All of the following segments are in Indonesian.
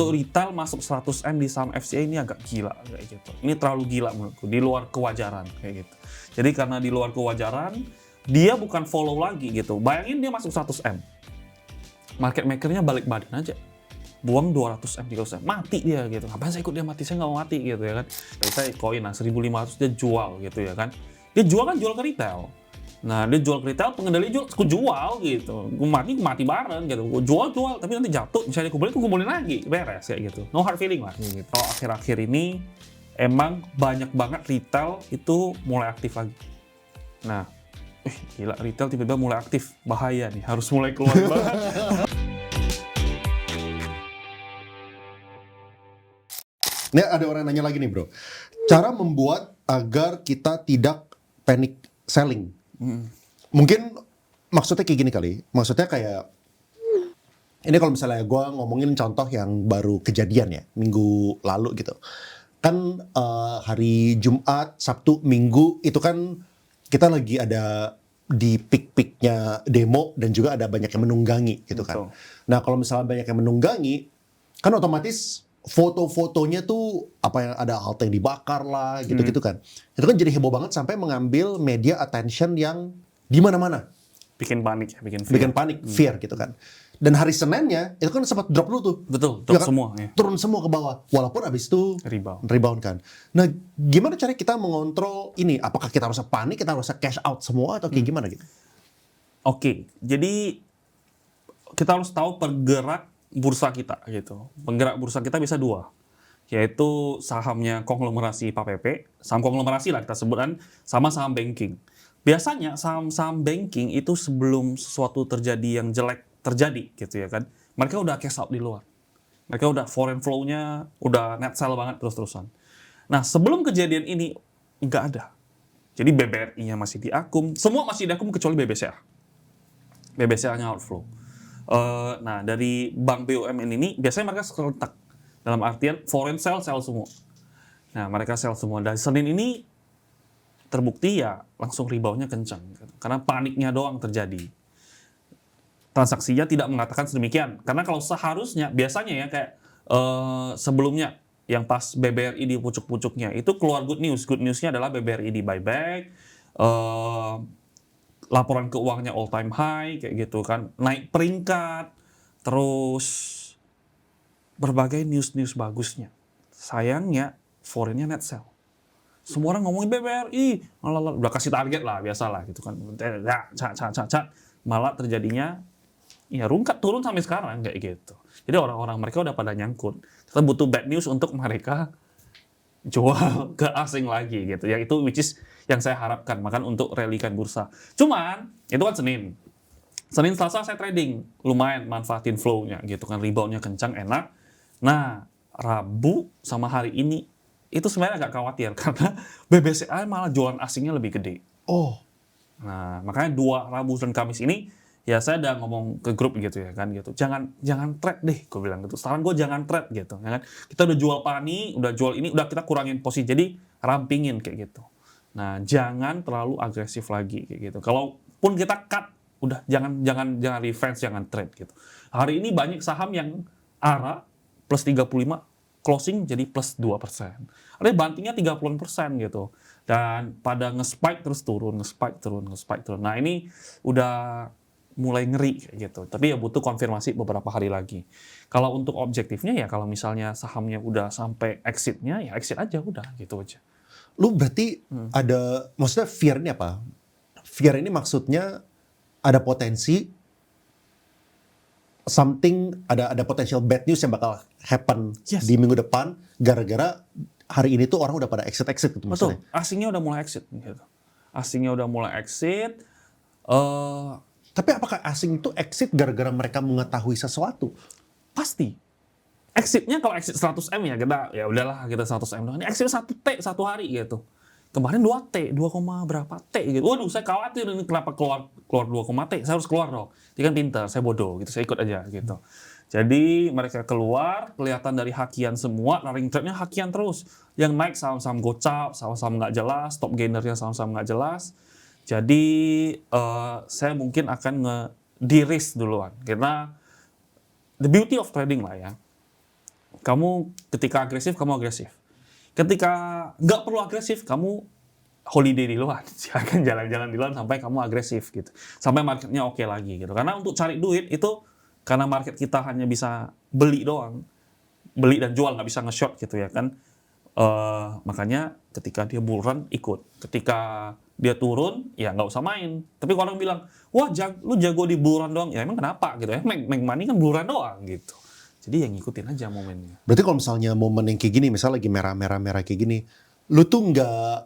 untuk retail masuk 100M di saham FCA ini agak gila kayak gitu. Ini terlalu gila menurutku, di luar kewajaran kayak gitu. Jadi karena di luar kewajaran, dia bukan follow lagi gitu. Bayangin dia masuk 100M. Market maker-nya balik badan aja. Buang 200M, 300M. Mati dia gitu. Ngapain saya ikut dia mati? Saya nggak mau mati gitu ya kan. Jadi saya koin lah, 1.500 dia jual gitu ya kan. Dia jual kan jual ke retail. Nah, dia jual ke retail, pengendali jual, aku jual gitu. Gue mati bareng gitu. Gue jual, tapi nanti jatuh. Misalnya kumpulin lagi. Beres kayak gitu. No hard feeling lah. Gitu. Kalau akhir-akhir ini, emang banyak banget retail itu mulai aktif lagi. Nah, gila, retail tiba-tiba mulai aktif. Bahaya nih, harus mulai keluar banget. Ini ada orang nanya lagi nih bro, cara membuat agar kita tidak panic selling. Mungkin maksudnya kayak gini kali, maksudnya kayak ini kalau misalnya gue ngomongin contoh yang baru kejadian ya minggu lalu gitu, kan hari Jumat, Sabtu, Minggu itu kan kita lagi ada di peak-peaknya demo dan juga ada banyak yang menunggangi gitu kan. Betul. Nah kalau misalnya banyak yang menunggangi, kan otomatis foto-fotonya tuh apa yang ada halte yang dibakar lah gitu-gitu kan. Itu kan jadi heboh banget sampai mengambil media attention yang di mana-mana. Bikin panik ya, bikin fear. Fear gitu kan. Dan hari Seninnya itu kan sempat drop dulu tuh. Betul, Ya drop kan? semua ya. Turun semua ke bawah. Walaupun abis itu Rebound kan. Nah, gimana cara kita mengontrol ini? Apakah kita harus panik, kita harus cash out semua atau kayak gimana gitu? Oke, jadi kita harus tahu pergerak bursa kita gitu. Penggerak bursa kita bisa dua, yaitu sahamnya konglomerasi PAPP, saham konglomerasi lah kita sebutkan, sama saham banking. Biasanya saham-saham banking itu sebelum sesuatu terjadi yang jelek terjadi gitu ya kan, mereka udah cash out di luar. Mereka udah foreign flow-nya udah net sell banget terus-terusan. Nah, sebelum kejadian ini nggak ada. Jadi BBRI-nya masih diakum, semua masih diakum kecuali BBCA. BBCA-nya outflow. Nah, dari bank BUMN ini biasanya mereka serentak. Dalam artian foreign sell semua. Nah, mereka sell semua. Dan Senin ini terbukti ya langsung rebound-nya kencang. Karena paniknya doang terjadi. Transaksinya tidak mengatakan sedemikian. Karena kalau seharusnya, biasanya ya kayak sebelumnya, yang pas BBRI di pucuk-pucuknya, itu keluar good news. Good news-nya adalah BBRI di buyback, laporan keuangannya all time high, kayak gitu kan. Naik peringkat, terus berbagai news-news bagusnya. Sayangnya, foreign-nya net sell. Semua orang ngomongin BBRI, udah kasih target lah, biasalah gitu kan. Malah terjadinya ya rungkat turun sampai sekarang kayak gitu. Jadi orang-orang mereka udah pada nyangkut. Kita butuh bad news untuk mereka jual ke asing lagi gitu. Yang itu which is yang saya harapkan makan untuk rallykan bursa. Cuman itu kan Senin. Senin Selasa saya trading, lumayan manfaatin flow-nya gitu kan, rebound-nya kencang, enak. Nah, Rabu sama hari ini itu sebenarnya agak khawatir karena BBCA malah jualan asingnya lebih gede. Oh. Nah, makanya Rabu dan Kamis ini ya saya udah ngomong ke grup gitu ya kan gitu. Jangan trade deh, gue bilang gitu. Saran gue jangan trade gitu ya kan. Kita udah jual pani, udah jual ini, udah kita kurangin posisi. Jadi rampingin kayak gitu. Nah, jangan terlalu agresif lagi kayak gitu. Kalaupun kita cut, udah jangan revenge, jangan trade gitu. Hari ini banyak saham yang ARA plus 35 closing jadi plus 2%. Ada bantingnya 30% gitu. Dan pada nge-spike terus turun, nge-spike turun. Nah, ini udah mulai ngeri kayak gitu. Tapi ya butuh konfirmasi beberapa hari lagi. Kalau untuk objektifnya ya kalau misalnya sahamnya udah sampai exitnya ya exit aja udah gitu aja. Lu berarti ada, maksudnya fear ini apa? Fear ini maksudnya ada potensi ada potential bad news yang bakal happen di minggu depan gara-gara hari ini tuh orang udah pada exit gitu maksudnya. Betul, asingnya udah mulai exit gitu. Tapi apakah asing itu exit gara-gara mereka mengetahui sesuatu? Pasti. Exitnya kalau exit 100M ya kita ya udahlah kita 100M doang. Ini exit 1T satu hari gitu. Kemarin 2T, 2, berapa T gitu. Waduh, saya khawatir ini kenapa keluar 2,T. Saya harus keluar dong. Dia kan pintar, saya bodoh gitu. Saya ikut aja gitu. Jadi mereka keluar, kelihatan dari hakian semua, running trade-nya hakian terus. Yang naik saham-saham gocap, saham-saham nggak jelas, top gainernya saham-saham nggak jelas. Jadi saya mungkin akan de-risk duluan. Karena the beauty of trading lah ya. Kamu ketika agresif, kamu agresif. Ketika nggak perlu agresif, kamu holiday di luar. Silakan jalan-jalan di luar sampai kamu agresif gitu. Sampai marketnya oke lagi gitu. Karena untuk cari duit itu karena market kita hanya bisa beli doang. Beli dan jual, nggak bisa nge-short gitu ya kan. Makanya ketika dia bull run ikut. Ketika dia turun, ya nggak usah main. Tapi kalau orang bilang, wah lu jago di bull run doang. Ya emang kenapa gitu ya. Make money kan bull run doang gitu. Jadi yang ngikutin aja momennya. Berarti kalau misalnya momen yang kayak gini, misalnya lagi merah-merah kayak gini, lu tuh nggak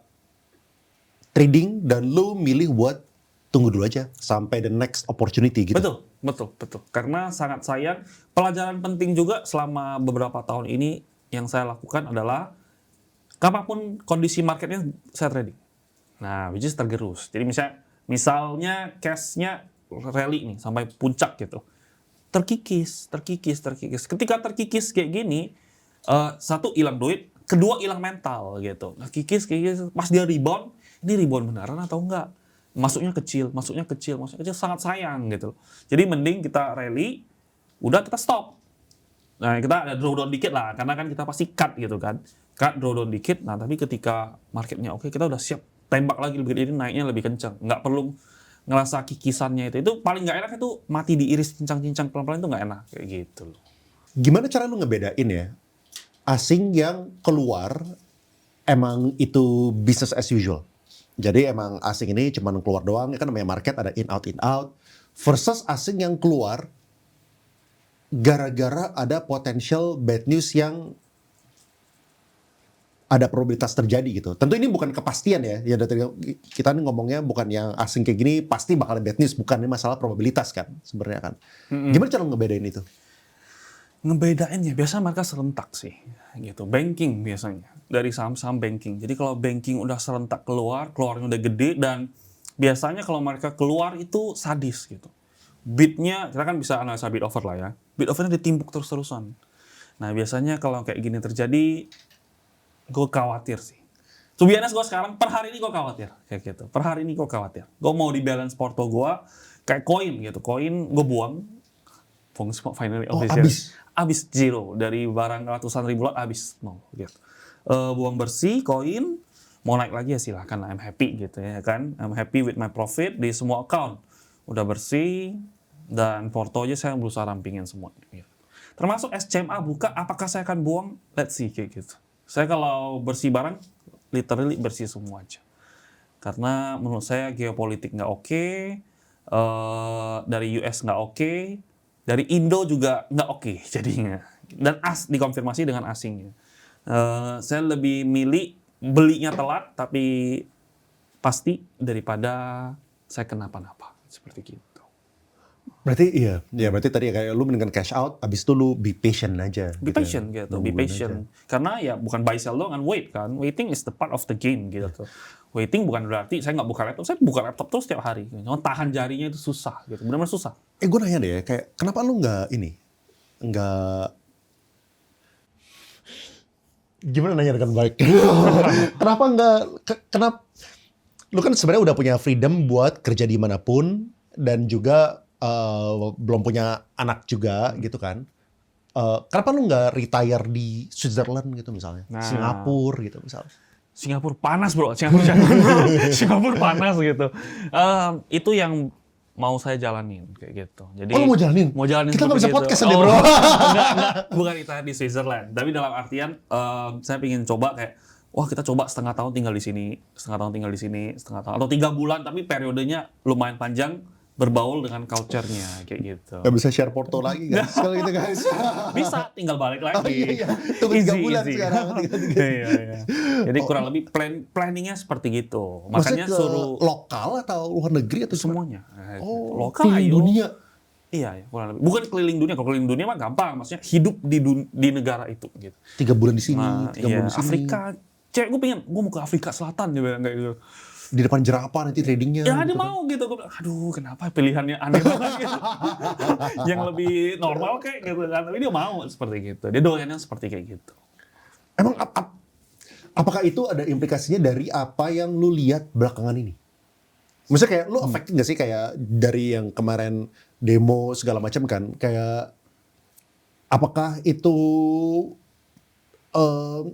trading dan lu milih buat tunggu dulu aja sampai the next opportunity gitu. Betul. Karena sangat sayang. Pelajaran penting juga selama beberapa tahun ini yang saya lakukan adalah kapanpun kondisi marketnya saya trading. Nah, which is tergerus. Jadi misalnya cash-nya rally nih sampai puncak gitu. Terkikis. Ketika terkikis kayak gini, satu hilang duit, kedua hilang mental gitu. Nah, kikis, pas dia rebound, ini rebound beneran atau enggak? Masuknya kecil, sangat sayang gitu. Jadi mending kita rally, udah kita stop. Nah, kita ada drawdown dikit lah, karena kan kita pasti cut gitu kan. Cut, drawdown dikit, nah tapi ketika marketnya oke, kita udah siap tembak lagi lebih gede, ini naiknya lebih kencang. Nggak perlu ngerasa kikisannya itu paling nggak enak itu mati diiris cincang-cincang pelan-pelan itu nggak enak kayak gitu loh. Gimana cara lu ngebedain ya asing yang keluar emang itu business as usual? Jadi emang asing ini cuma keluar doang, kan namanya market ada in out versus asing yang keluar gara-gara ada potential bad news yang ada probabilitas terjadi gitu. Tentu ini bukan kepastian ya. Ya kita ngomongnya bukan yang asing kayak gini pasti bakal bad news, bukan ini masalah probabilitas kan sebenarnya kan. Gimana cara ngebedain itu? Ngebedainnya biasa mereka serentak sih gitu. Banking biasanya dari saham-saham banking. Jadi kalau banking udah serentak keluarnya udah gede dan biasanya kalau mereka keluar itu sadis gitu. Bidnya kita kan bisa analisa bid offer lah ya. Bid offernya ditimbuk terus-terusan. Nah biasanya kalau kayak gini terjadi, gue khawatir sih. To be honest, gue sekarang per hari ini gue khawatir kayak gitu. Per hari ini gue khawatir. Gue mau di balance porto gue kayak koin gitu. Koin gue buang. Finally official. Abis zero dari barang ratusan ribu lot abis nol gitu. Buang bersih koin, mau naik lagi ya silahkan lah. I'm happy gitu ya kan. I'm happy with my profit di semua account. Udah bersih dan porto aja saya berusaha rampingin semua. Gitu. Termasuk SCMA buka, apakah saya akan buang? Let's see kayak gitu. Saya kalau bersih barang, literally bersih semua aja. Karena menurut saya geopolitik nggak oke, dari US nggak oke, dari Indo juga nggak oke jadinya. Dan dikonfirmasi dengan asingnya. Saya lebih milih belinya telat, tapi pasti daripada saya kenapa-napa. Seperti gitu. Berarti iya, ya berarti tadi kayak lu mendingan cash out, abis itu lu be patient aja. Be patient gitu, be patient. Karena ya bukan buy sell doang kan, wait kan. Waiting is the part of the game gitu. Waiting bukan berarti saya nggak buka laptop, saya buka laptop terus setiap hari. Cuma tahan jarinya itu susah gitu, benar-benar susah. Gue nanya deh, kayak kenapa lu nggak gimana nanya dengan baik? Kenapa nggak, kenapa? Lu kan sebenarnya udah punya freedom buat kerja dimanapun dan juga belum punya anak juga gitu kan. Kenapa lu nggak retire di Switzerland gitu misalnya? Singapura gitu misalnya. Singapura panas bro, Singapura panas gitu. Itu yang mau saya jalanin kayak gitu. Jadi lu mau jalanin? Mau jalanin. Kita nggak bisa gitu. podcast deh bro. Enggak, bukan retire di Switzerland. Tapi dalam artian saya ingin coba kayak, wah kita coba setengah tahun tinggal di sini, setengah tahun atau 3 bulan tapi periodenya lumayan panjang. Berbaul dengan culture-nya kayak gitu. Gak bisa share porto lagi guys, kalau gitu guys. Bisa, tinggal balik lagi. Oh, iya. Tunggu 3 bulan sekarang. Iya. Jadi kurang lebih planningnya seperti gitu. Makanya suruh lokal atau luar negeri atau semuanya. Lokal dunia. Iya, kurang lebih. Bukan keliling dunia. Kalau keliling dunia mah gampang. Maksudnya hidup di negara itu. Gitu. 3 bulan di sini, 3 bulan di sini. Afrika. Cewek gue mau ke Afrika Selatan juga kayak gitu. Di depan jerapah nanti tradingnya. Ya dia mau gitu. Aduh kenapa pilihannya aneh banget gitu. Yang lebih normal kayak gitu kan. Tapi dia mau seperti gitu. Dia doyannya seperti kayak gitu. Emang apakah itu ada implikasinya dari apa yang lu lihat belakangan ini? Maksudnya kayak lu affected nggak sih kayak dari yang kemarin demo segala macam kan? Kayak apakah itu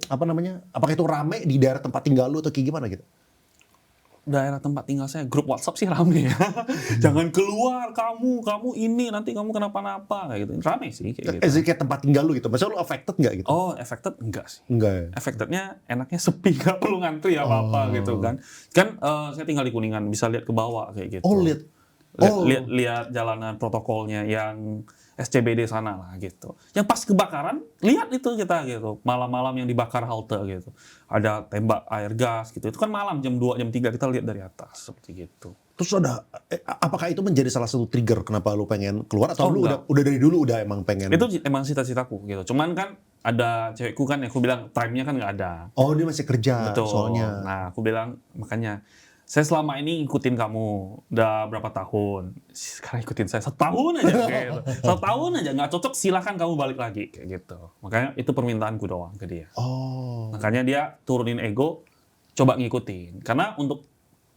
apa namanya? Apakah itu rame di daerah tempat tinggal lu atau kayak gimana gitu? Daerah tempat tinggal saya, grup WhatsApp sih rame ya. Jangan keluar kamu ini nanti kamu kenapa-napa kayak gitu. Rame sih kayak gitu. Kayak tempat tinggal lu gitu. Maksudnya lu affected nggak gitu? Oh, affected enggak sih. Enggak ya? Affectednya enaknya sepi, nggak perlu ngantri apa-apa gitu kan. Kan saya tinggal di Kuningan, bisa lihat ke bawah kayak gitu. Oh, lihat. Lihat jalanan protokolnya yang SCBD sana lah gitu. Yang pas kebakaran, lihat itu kita gitu. Malam-malam yang dibakar halte gitu. Ada tembak air gas gitu. Itu kan malam jam 2, jam 3 kita lihat dari atas seperti gitu. Terus apakah itu menjadi salah satu trigger kenapa lu pengen keluar atau lu enggak. udah dari dulu udah emang pengen? Itu emang cita-citaku gitu. Cuman kan ada cewekku kan yang aku bilang time-nya kan nggak ada. Oh, dia masih kerja Betul. soalnya. Nah, aku bilang makanya saya selama ini ikutin kamu udah berapa tahun. Sekarang ikutin saya 1 tahun aja kayak gitu. 1 tahun aja nggak cocok silahkan kamu balik lagi kayak gitu. Makanya itu permintaanku doang ke dia. Oh. Makanya dia turunin ego, coba ngikutin. Karena untuk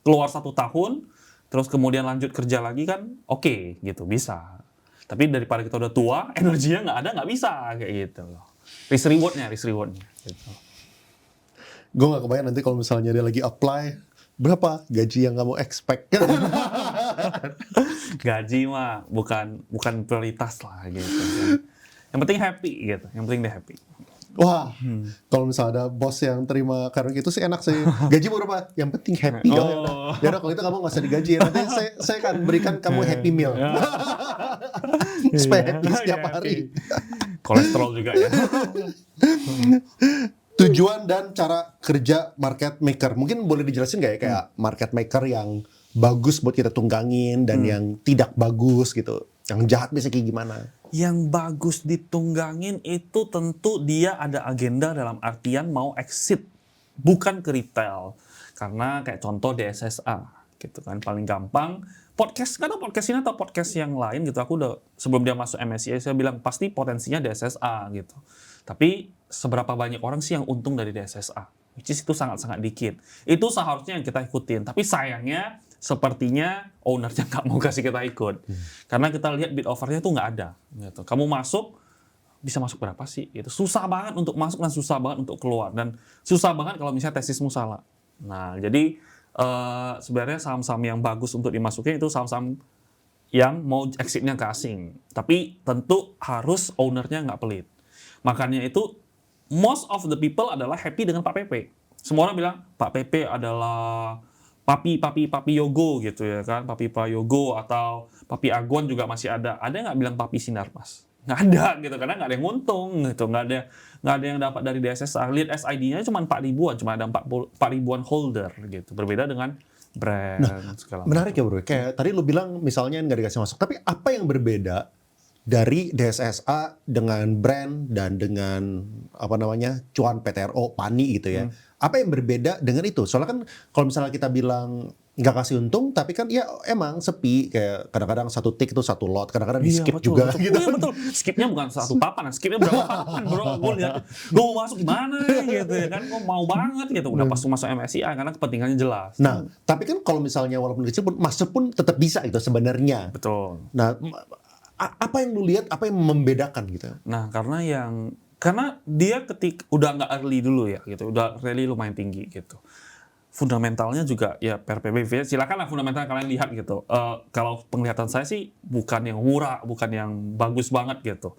keluar 1 tahun, terus kemudian lanjut kerja lagi kan oke, gitu, bisa. Tapi daripada kita udah tua, energinya nggak ada, nggak bisa kayak gitu loh. Risk rewardnya gitu. Gue gak kebayang nanti kalau misalnya dia lagi apply, berapa gaji yang kamu expect? Gaji mah bukan prioritas lah gitu. Yang penting happy gitu. Yang penting dia happy. Wah, kalau misalnya ada bos yang terima karena gitu sih enak sih. Gaji berapa? Yang penting happy. Oh. Ya udah kalau itu kamu nggak usah digaji. Nanti saya akan berikan kamu happy meal. Supaya happy setiap hari. Kolesterol juga ya. Tujuan dan cara kerja market maker. Mungkin boleh dijelasin nggak ya kayak market maker yang bagus buat kita tunggangin dan yang tidak bagus gitu. Yang jahat biasanya kayak gimana? Yang bagus ditunggangin itu tentu dia ada agenda dalam artian mau exit, bukan ke retail. Karena kayak contoh DSSA gitu kan, paling gampang. Podcast, kadang podcast ini atau podcast yang lain gitu, aku udah sebelum dia masuk MSCI saya bilang pasti potensinya DSSA gitu. Tapi seberapa banyak orang sih yang untung dari DSSA? Which is itu sangat-sangat dikit. Itu seharusnya yang kita ikutin. Tapi sayangnya sepertinya ownernya nggak mau kasih kita ikut. Karena kita lihat bid offernya tuh nggak ada. Gitu. Kamu masuk, bisa masuk berapa sih? Itu susah banget untuk masuk dan susah banget untuk keluar. Dan susah banget kalau misalnya tesismu salah. Nah, jadi sebenarnya saham-saham yang bagus untuk dimasukin itu saham-saham yang mau exitnya ke asing. Tapi tentu harus ownernya nggak pelit. Makanya itu most of the people adalah happy dengan Pak PP. Semua orang bilang Pak PP adalah Papi Yogo gitu ya kan, Papi Prayogo atau Papi Aguan juga masih ada. Ada yang nggak bilang Papi Sinarmas? Nggak ada gitu, karena nggak ada yang untung gitu, nggak ada yang dapat dari DSSA. Lihat SID-nya cuma 4 ribuan, cuma ada 4 ribuan holder gitu. Berbeda dengan brand segala Menarik ya bro, kayak tadi lu bilang misalnya nggak dikasih masuk, tapi apa yang berbeda dari DSSA dengan brand dan dengan apa namanya cuan PTRO, PANI gitu ya? Apa yang berbeda dengan itu? Soalnya kan kalau misalnya kita bilang nggak kasih untung, tapi kan ya emang sepi, kayak kadang-kadang satu tick itu satu lot, kadang-kadang di skip betul, juga betul. gitu. Iya betul. Skipnya bukan satu papan, skipnya berapa papan bro. Gue lihat, gue mau masuk gimana gitu ya kan, gue mau banget gitu. Udah pas masuk MSCI karena kepentingannya jelas. Nah, tapi kan kalau misalnya walaupun kecil pun masuk pun tetap bisa gitu sebenarnya. Betul. Nah, apa yang lu lihat, apa yang membedakan gitu? Nah, karena dia udah nggak early dulu ya gitu, udah rally lumayan tinggi gitu. Fundamentalnya juga ya per PBV, silakanlah fundamental kalian lihat gitu. Kalau penglihatan saya sih bukan yang murah, bukan yang bagus banget gitu.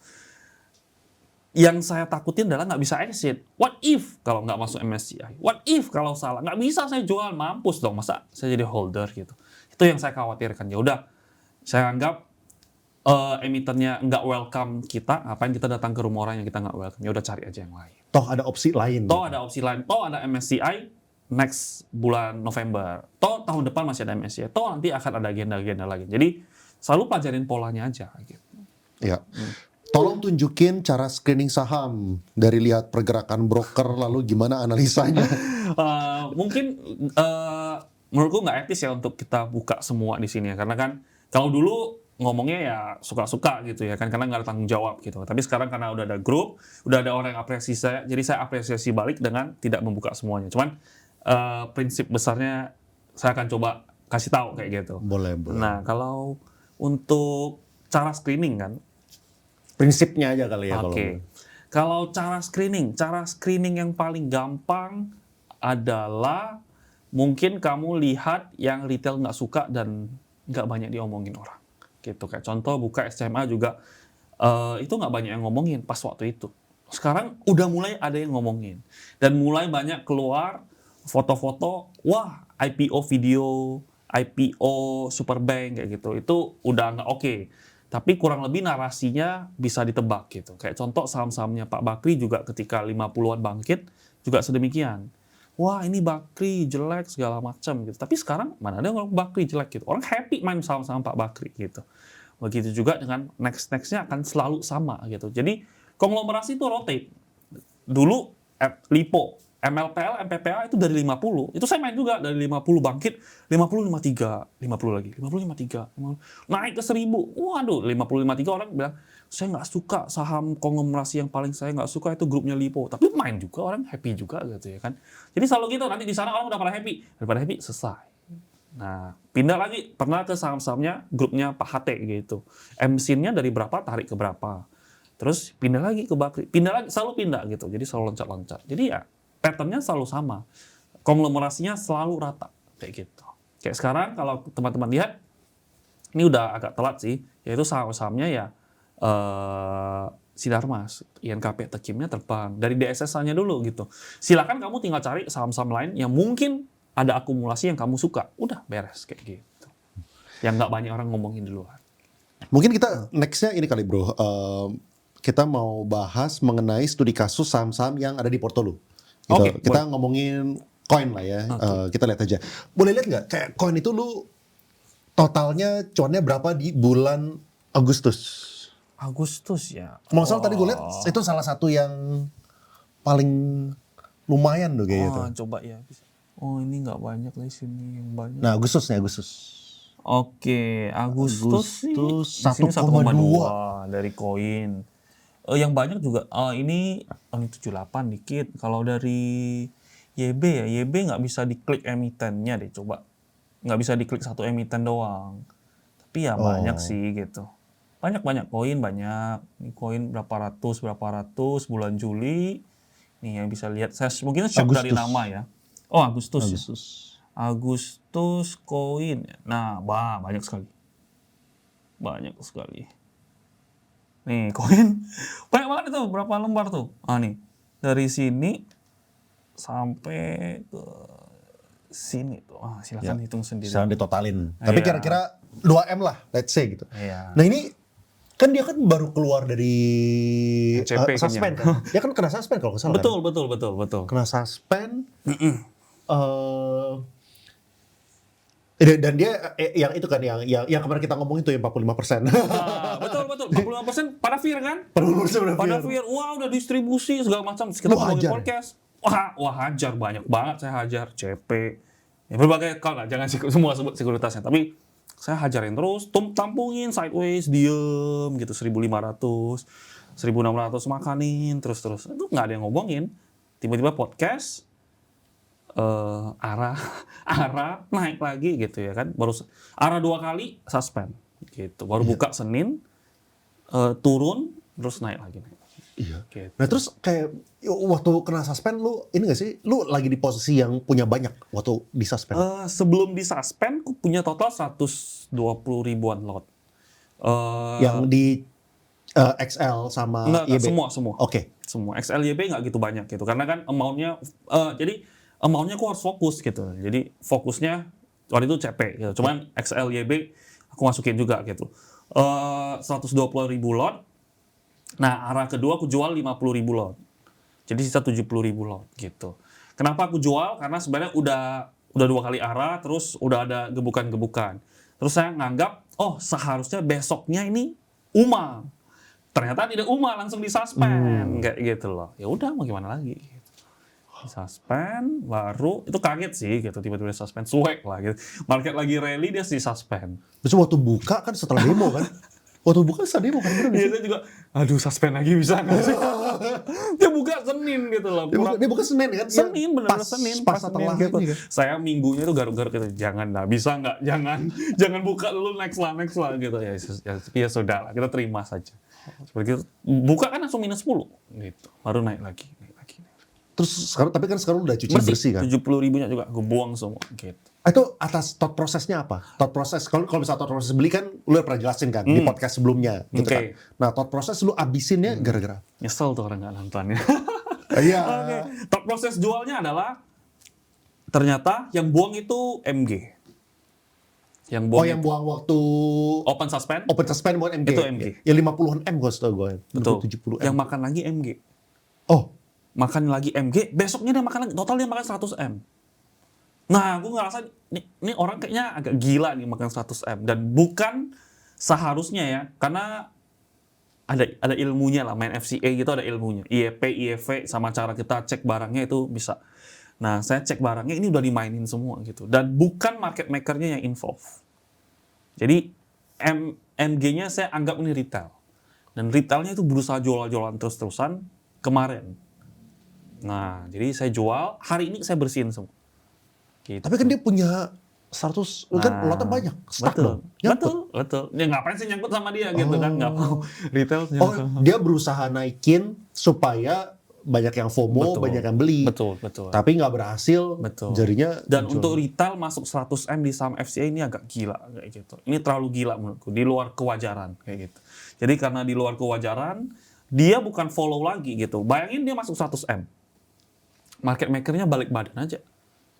Yang saya takutin adalah nggak bisa exit. What if kalau nggak masuk MSCI? What if kalau salah? Nggak bisa saya jual, mampus dong. Masa saya jadi holder gitu? Itu yang saya khawatirkan. Ya udah, saya anggap emitennya nggak welcome kita, ngapain kita datang ke rumah orang yang kita nggak welcome? Ya udah cari aja yang lain. Toh ada opsi lain. Toh ada opsi lain. Toh ada MSCI next bulan November. Toh tahun depan masih ada MSCI. Toh nanti akan ada agenda-agenda lagi. Jadi selalu pelajarin polanya aja. Gitu. Ya. Tolong tunjukin cara screening saham dari lihat pergerakan broker lalu gimana analisanya. Mungkin menurutku nggak etis ya untuk kita buka semua di sini ya. Karena kan kalau dulu ngomongnya ya suka-suka gitu ya kan, karena nggak ada tanggung jawab gitu. Tapi sekarang karena udah ada grup, udah ada orang yang apresiasi saya, jadi saya apresiasi balik dengan tidak membuka semuanya. Cuman prinsip besarnya saya akan coba kasih tahu kayak gitu. Boleh. Nah, kalau untuk cara screening kan, Prinsipnya aja kali ya oke. kalau. Kalau cara screening yang paling gampang adalah mungkin kamu lihat yang retail nggak suka dan nggak banyak diomongin orang. Gitu, kayak contoh buka SMA juga, itu nggak banyak yang ngomongin pas waktu itu. Sekarang udah mulai ada yang ngomongin. Dan mulai banyak keluar foto-foto, wah IPO video, IPO Superbank kayak gitu. Itu udah nggak oke. Tapi kurang lebih narasinya bisa ditebak gitu. Kayak contoh saham-sahamnya Pak Bakri juga ketika 50-an bangkit juga sedemikian. Wah ini Bakri jelek segala macam gitu. Tapi sekarang mana ada orang Bakri jelek gitu. Orang happy main saham-saham Pak Bakri gitu. Begitu juga dengan next-nextnya akan selalu sama gitu. Jadi konglomerasi itu rotate. Dulu LIPO, MLPL, MPPA itu dari 50. Itu saya main juga dari 50 bangkit, 50 53, 50 lagi, 50 53, 50, naik ke 1000. Waduh, 50 53 orang bilang, "Saya nggak suka saham konglomerasi yang paling saya nggak suka itu grupnya LIPO." Tapi main juga orang happy juga gitu ya kan. Jadi selalu gitu, nanti di sana orang udah pada happy. Daripada happy selesai. Nah, pindah lagi pernah ke saham-sahamnya grupnya Pak HT gitu. MSIN-nya dari berapa tarik ke berapa. Terus pindah lagi ke Bakri, pindah lagi, selalu pindah gitu. Jadi selalu loncat-loncat. Jadi ya pattern-nya selalu sama. Konglomerasinya selalu rata kayak gitu. Kayak sekarang kalau teman-teman lihat, ini udah agak telat sih, yaitu saham-sahamnya ya Sinarmas, INKP Tekimnya terbang dari DSSA-nya dulu gitu. Silakan kamu tinggal cari saham-saham lain yang mungkin ada akumulasi yang kamu suka. Udah beres kayak gitu. Yang nggak banyak orang ngomongin duluan. Mungkin kita nextnya ini kali bro, kita mau bahas mengenai studi kasus saham-saham yang ada di portfolio. Gitu. Oke, Kita ngomongin koin lah ya, kita lihat aja. Boleh lihat nggak kayak koin itu lu totalnya cuannya berapa di bulan Agustus? Agustus ya. Mau salah tadi gue lihat itu salah satu yang paling lumayan tuh kayaknya tuh. Coba ya. Oh ini nggak banyak lah sini yang banyak. Nah Agustus nih Agustus. Oke, Agustus sih di 1,2 sini 1,2 dari koin. Yang banyak juga, ini 78 dikit. Kalau dari YB ya, YB nggak bisa diklik emitennya deh, coba. Nggak bisa diklik satu emiten doang. Tapi ya banyak sih gitu. Banyak koin, banyak. Ini koin berapa ratus bulan Juli. Nih yang bisa lihat, saya mungkin shock dari nama ya. Oh Agustus. Ya. Agustus koin. Nah, banyak sekali. Banyak sekali. Nih, koin banyak banget itu. Berapa lembar tuh? Nih. Dari sini sampai ke sini tuh. Silakan hitung sendiri. Bisa ditotalin. Tapi kira-kira 2M lah, let's say gitu. Iya. Nah ini kan dia kan baru keluar dari CP suspend kan. Dia kan kena suspend kalau nggak salah. Betul. Kena suspend. Dan dia yang itu kan yang kemarin kita ngomongin tuh yang 45%. Betul. 45% pada Fir kan? 45% Pada Fir. Wah, udah distribusi segala macam. Terus kita ngomongin hajar. podcast. Wah, hajar banyak banget saya hajar CP. Ya berbagai kalau jangan semua sebut sekuritasnya, tapi saya hajarin terus, tampungin sideways, diem gitu 1.500, 1.600 makanin terus. Itu nggak ada yang ngomongin. Tiba-tiba podcast arah naik lagi gitu ya kan, baru arah 2 kali suspend gitu, baru buka Senin turun terus naik lagi. Iya. Gitu. Nah terus kayak waktu kena suspend lu ini gak sih, lu lagi di posisi yang punya banyak waktu di suspend? Sebelum di suspend aku punya total 120 ribuan lot. Yang di XL sama Enggak, YB? semua. Oke. Semua XL YB nggak gitu banyak gitu, karena kan amount-nya jadi amount-nya aku harus fokus gitu. Jadi fokusnya waktu itu CP gitu. Cuman XL YB aku masukin juga gitu. 120 ribu lot. Nah, arah kedua aku jual 50 ribu lot. Jadi sisa 70 ribu lot gitu. Kenapa aku jual? Karena sebenarnya udah 2 kali arah, terus udah ada gebukan-gebukan. Terus saya nganggap, seharusnya besoknya ini UMA. Ternyata tidak UMA, langsung disuspend kayak gitu loh. Ya udah mau gimana lagi. Suspend, baru itu kaget sih gitu, tiba-tiba suspend, swag lah gitu. Market lagi rally dia suspend. Terus waktu buka kan setelah demo kan? Waktu buka sadar bukan bener Iya, saya juga, aduh suspend lagi bisa nggak sih? Dia buka Senin gitu loh. Dia buka Senin kan? Senin, bener pas, Senin. Pas Senin setelah gitu. ini kan? Saya minggunya tuh garuk-garuk gitu, jangan lah, bisa nggak? Jangan buka dulu, next lah gitu. Ya sudah lah, kita terima saja. Seperti itu. Buka kan langsung -10 gitu, baru naik lagi. Terus sekarang, tapi kan sekarang udah cuci bersih kan? 70.000-nya juga gue buang semua gitu. Itu atas thought prosesnya apa? Thought proses, kalau misalnya thought proses beli kan, lu udah pernah jelasin kan di podcast sebelumnya, gitu kan. Nah, thought proses lu abisinnya gara-gara? Nyesel tuh orang nggak nontonnya. Iya. Oke. Thought proses jualnya adalah ternyata yang buang itu MG. Yang buang, yang buang waktu open suspend buat MG. itu MG. Ya 50-an M gue setahu gue. Betul. 70 M. Yang makan lagi MG. Oh, Makan lagi MG, besoknya dia makan lagi, total dia makan 100 M. Nah, gue ngerasa ini orang kayaknya agak gila nih makan 100 M. Dan bukan seharusnya ya, karena ada ilmunya lah, main FCA gitu ada ilmunya. IEP, IEV, sama cara kita cek barangnya itu bisa. Nah, saya cek barangnya ini udah dimainin semua gitu. Dan bukan market makernya yang involve. Jadi, MG-nya saya anggap ini retail. Dan retailnya itu berusaha jual-jualan terus-terusan kemarin. Nah, jadi saya jual, hari ini saya bersihin semua. Gitu. tapi kan dia punya 100, kan lotnya banyak. Stuck Betul, dong. Nyangkut. betul. Ya ngapain sih nyangkut sama dia gitu kan, nggak mau retail. Dia berusaha naikin supaya banyak yang FOMO, Betul. banyak yang beli. Betul. Tapi nggak berhasil, Betul. jadinya Dan jual. untuk retail masuk 100 M di saham FCA ini agak gila kayak gitu. Ini terlalu gila menurutku, di luar kewajaran kayak gitu. Jadi karena di luar kewajaran, dia bukan follow lagi gitu. Bayangin dia masuk 100 M. Market makernya balik badan aja.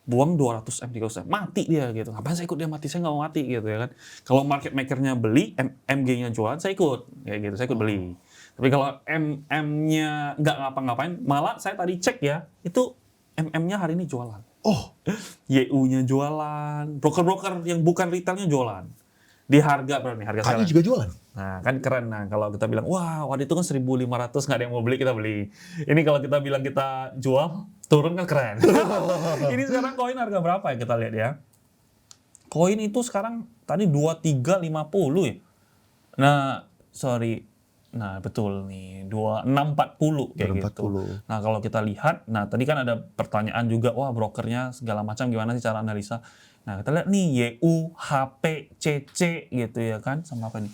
Buang 200 M, 300 M. Mati dia gitu. Ngapain saya ikut dia mati? Saya nggak mau mati gitu ya kan. Kalau market makernya beli, MG-nya jualan, saya ikut. Kayak gitu, saya ikut beli. Tapi kalau M-nya nggak ngapa-ngapain, malah saya tadi cek ya, itu MM-nya hari ini jualan. Oh, YU-nya jualan. Broker-broker yang bukan retailnya jualan. Di harga berapa nih? Harga KI sekarang. juga jualan. Nah, kan keren. Nah, kalau kita bilang, wah, waktu itu kan 1.500, nggak ada yang mau beli, kita beli. Ini kalau kita bilang kita jual, turun kan keren. Ini sekarang koin harga berapa ya kita lihat ya. Koin itu sekarang tadi 23.50 ya. Nah, sorry. Nah, betul nih, 2640 kayak 2640. gitu. Nah, kalau kita lihat, nah tadi kan ada pertanyaan juga, wah brokernya segala macam gimana sih cara analisa. Nah, kita lihat nih YU, HP, CC gitu ya kan, sama apa nih?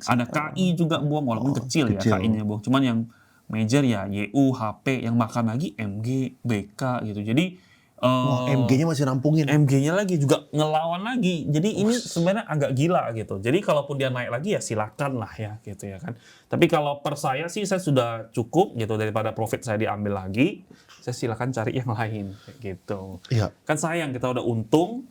Ada KI juga buang, walaupun kecil ya KI-nya buang. Cuman yang major ya YU, HP, yang makan lagi MG, BK gitu. Jadi Wah, MG-nya masih nampungin. MG-nya lagi juga ngelawan lagi. Jadi ini sebenarnya agak gila gitu. Jadi kalaupun dia naik lagi ya silakan lah ya gitu ya kan. Tapi kalau per saya sih saya sudah cukup gitu, daripada profit saya diambil lagi, saya silakan cari yang lain kayak gitu. Iya. Kan sayang kita udah untung,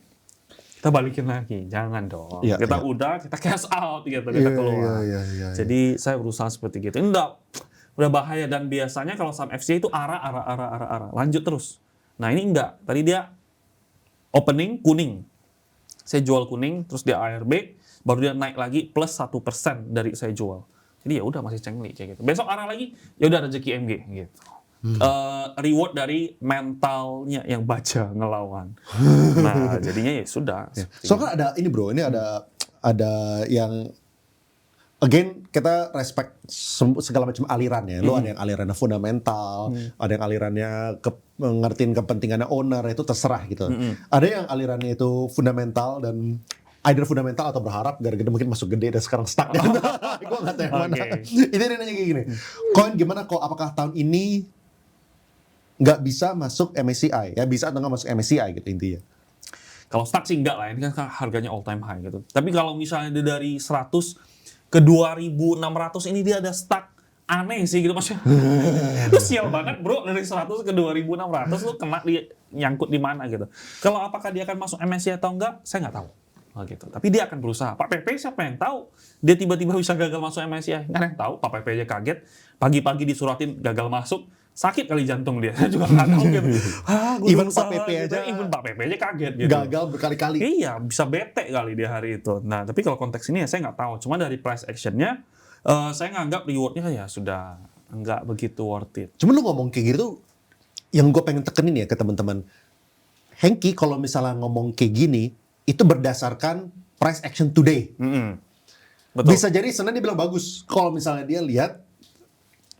kita balikin lagi. Jangan dong. Iya, Kita iya. udah, kita cash out gitu, kita keluar. Iya. Jadi saya berusaha seperti gitu. Ini udah bahaya, dan biasanya kalau saham FCA itu arah lanjut terus. Nah ini enggak, tadi dia opening kuning, saya jual kuning, terus dia ARB, baru dia naik lagi plus 1% dari saya jual. Jadi ya udah masih cengli kayak gitu. Besok arah lagi, ya udah rezeki MG gitu. Reward dari mentalnya yang baca ngelawan. Nah jadinya ya sudah. Soalnya ada ini bro, ini ada yang again kita respect segala macam alirannya. Lo ada yang alirannya fundamental, ada yang alirannya ngertiin kepentingannya owner, itu terserah gitu. Ada yang alirannya itu fundamental dan either fundamental atau berharap gara-gara mungkin masuk gede dan sekarang stuck. Gue nggak tahu yang mana. Itu dia nanya kayak gini. Koin gimana kok? Apakah tahun ini nggak bisa masuk MSCI? Ya bisa atau nggak masuk MSCI gitu intinya. Kalau stuck sih enggak lah, ini kan harganya all time high gitu. Tapi kalau misalnya dia dari 100 ke 2.600 ini dia ada stuck, aneh sih gitu maksudnya. Lu sial banget bro, dari 100 ke 2.600 lu kena nyangkut di mana gitu. Kalau apakah dia akan masuk MSCI atau enggak, saya nggak tahu. Oh, gitu. Tapi dia akan berusaha. Pak PP siapa yang tahu? Dia tiba-tiba bisa gagal masuk MSCI. Nggak ada yang tahu. Pak PP aja kaget. Pagi-pagi disuratin gagal masuk. Sakit kali jantung dia. Saya juga nggak tahu gitu. Even Pak PP aja. Even Pak PP aja kaget gitu. Gagal berkali-kali. Iya, bisa bete kali di hari itu. Nah, tapi kalau konteks ini ya saya nggak tahu. Cuma dari price actionnya, saya nganggap rewardnya ya sudah nggak begitu worth it. Cuma lu ngomong kayak gitu, yang gue pengen tekenin ya ke teman-teman. Hengki kalau misalnya ngomong kayak gini, itu berdasarkan price action today. Betul. Bisa jadi Senin dia bilang bagus. Kalau misalnya dia lihat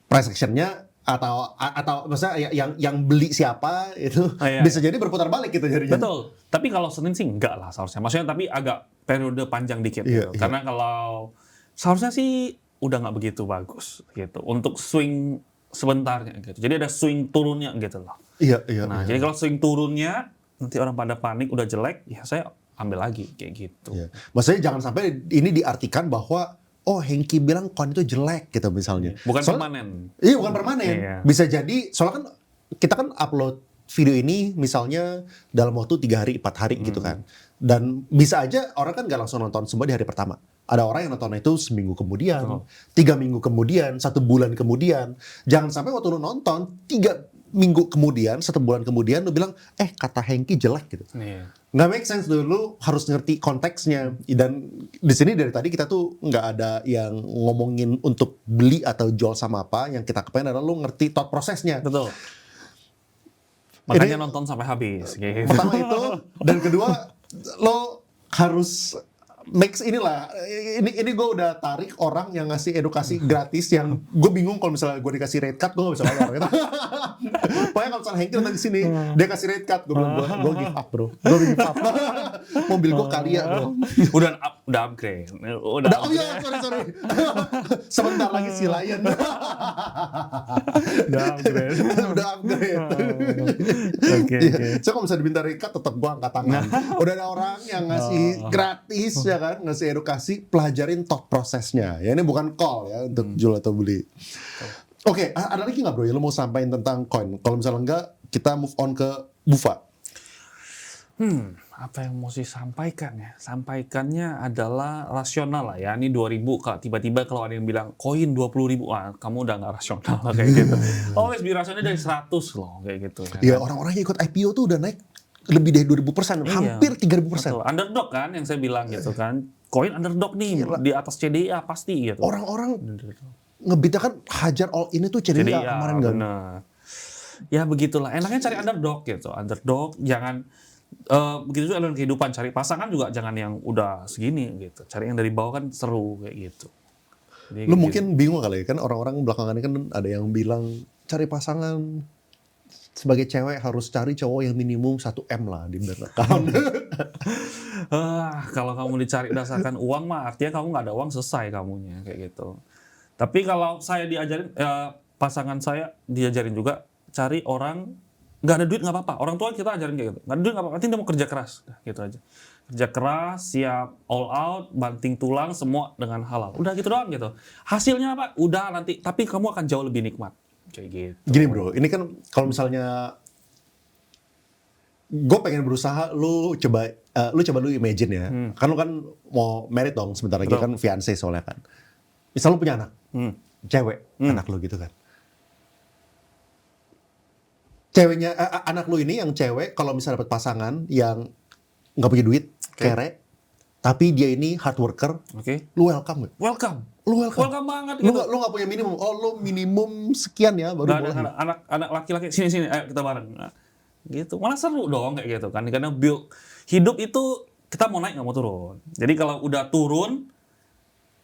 price action-nya atau maksudnya yang beli siapa itu Iya, bisa jadi berputar balik gitu jadinya. Betul. Tapi kalau Senin sih enggak lah seharusnya. Maksudnya tapi agak periode panjang dikit Iya, gitu. iya. Karena kalau seharusnya sih udah nggak begitu bagus gitu. Untuk swing sebentarnya gitu. Jadi ada swing turunnya gitu loh. Iya, iya. Nah, iya. jadi kalau swing turunnya nanti orang pada panik udah jelek, ya saya ambil lagi kayak gitu. Iya. Maksudnya jangan sampai ini diartikan bahwa oh Hengki bilang koin itu jelek gitu misalnya. Bukan Soalnya- permanen. Iya bukan permanen. Iya. Bisa jadi soalnya kan kita kan upload video ini misalnya dalam waktu 3 hari 4 hari gitu kan. Dan bisa aja orang kan nggak langsung nonton semua di hari pertama. Ada orang yang nonton itu seminggu kemudian, 3 minggu kemudian, 1 bulan kemudian. Jangan sampai waktu lu nonton 3 minggu kemudian, 1 bulan kemudian lu bilang kata Hengki jelek gitu. Iya. Nggak make sense dulu, harus ngerti konteksnya. Dan di sini dari tadi kita tuh nggak ada yang ngomongin untuk beli atau jual sama apa. Yang kita kepengen adalah lu ngerti thought prosesnya. Betul. Makanya nonton sampai habis gitu. Pertama itu, dan kedua lo harus mix inilah. Ini gue udah tarik orang yang ngasih edukasi gratis yang gue bingung kalau misalnya gue dikasih rate card gue gak bisa bayar. Gitu. Pokoknya kalau misalnya Hengki datang di sini dia kasih rate card, gue bilang gue give up bro, gue give up. Mobil gue Kalia bro. Udah upgrade. Oh iya sorry. Sebentar lagi si Lion. Udah upgrade. Udah upgrade. Oke. So kalau misalnya diminta rate card tetap gue angkat tangan. Udah ada orang yang ngasih gratis ya kan, ngasih edukasi, pelajarin thought prosesnya. Ya ini bukan call ya untuk jual atau beli. Oke, ada lagi nggak bro yang lo mau sampaikan tentang coin? Kalau misalnya enggak, kita move on ke Bufa. Apa yang mau sampaikan ya? Sampaikannya adalah rasional lah ya. Ini 2000, tiba-tiba kalau ada yang bilang koin 20.000, wah kamu udah nggak rasional lah kayak gitu. Always be rasional dari 100 loh kayak gitu. Iya, orang-orang yang ikut IPO tuh udah naik lebih dari 2000%, hampir 3000%. Betul. Underdog kan yang saya bilang gitu kan. Koin underdog nih di atas CDA pasti gitu. Orang-orang ngebitnya kan hajar all ini tuh CDA kemarin kan. Bener. Ya begitulah. Enaknya cari underdog gitu. Underdog jangan begitu juga dalam kehidupan, cari pasangan juga jangan yang udah segini gitu. Cari yang dari bawah kan seru kayak gitu. Jadi, Lu gitu. mungkin bingung kali ya, kan orang-orang belakangan ini kan ada yang bilang cari pasangan sebagai cewek harus cari cowok yang minimum 1M lah di bank account. Kalau kamu dicari berdasarkan uang mah artinya kamu nggak ada uang, selesai kamunya kayak gitu. Tapi kalau saya diajarin, pasangan saya diajarin juga cari orang nggak ada duit nggak apa-apa. Orang tua kita ajarin kayak gitu. Nggak ada duit nggak apa-apa. Nanti dia mau kerja keras, gitu aja. Kerja keras, siap all out, banting tulang, semua dengan halal. Udah gitu doang gitu. Hasilnya apa? Udah nanti. Tapi kamu akan jauh lebih nikmat. Kayak gitu. Gini bro, ini kan kalau misalnya gue pengen berusaha, lu coba lu imagine ya. Kan lu kan mau married dong sebentar lagi. Betul. Kan fiancé soalnya kan. Misal lu punya anak, cewek, anak lu gitu kan. Ceweknya, anak lu ini yang cewek kalau misalnya dapat pasangan yang nggak punya duit, kere, tapi dia ini hard worker, Oke. lu welcome gak? Welcome. Lu welcome. Welcome banget Lu gitu. nggak punya minimum. Oh lu minimum sekian ya baru Nggak ada boleh. anak laki-laki sini ayo kita bareng. Nah, gitu. Malah seru dong kayak gitu kan. Karena hidup itu kita mau naik nggak mau turun. Jadi kalau udah turun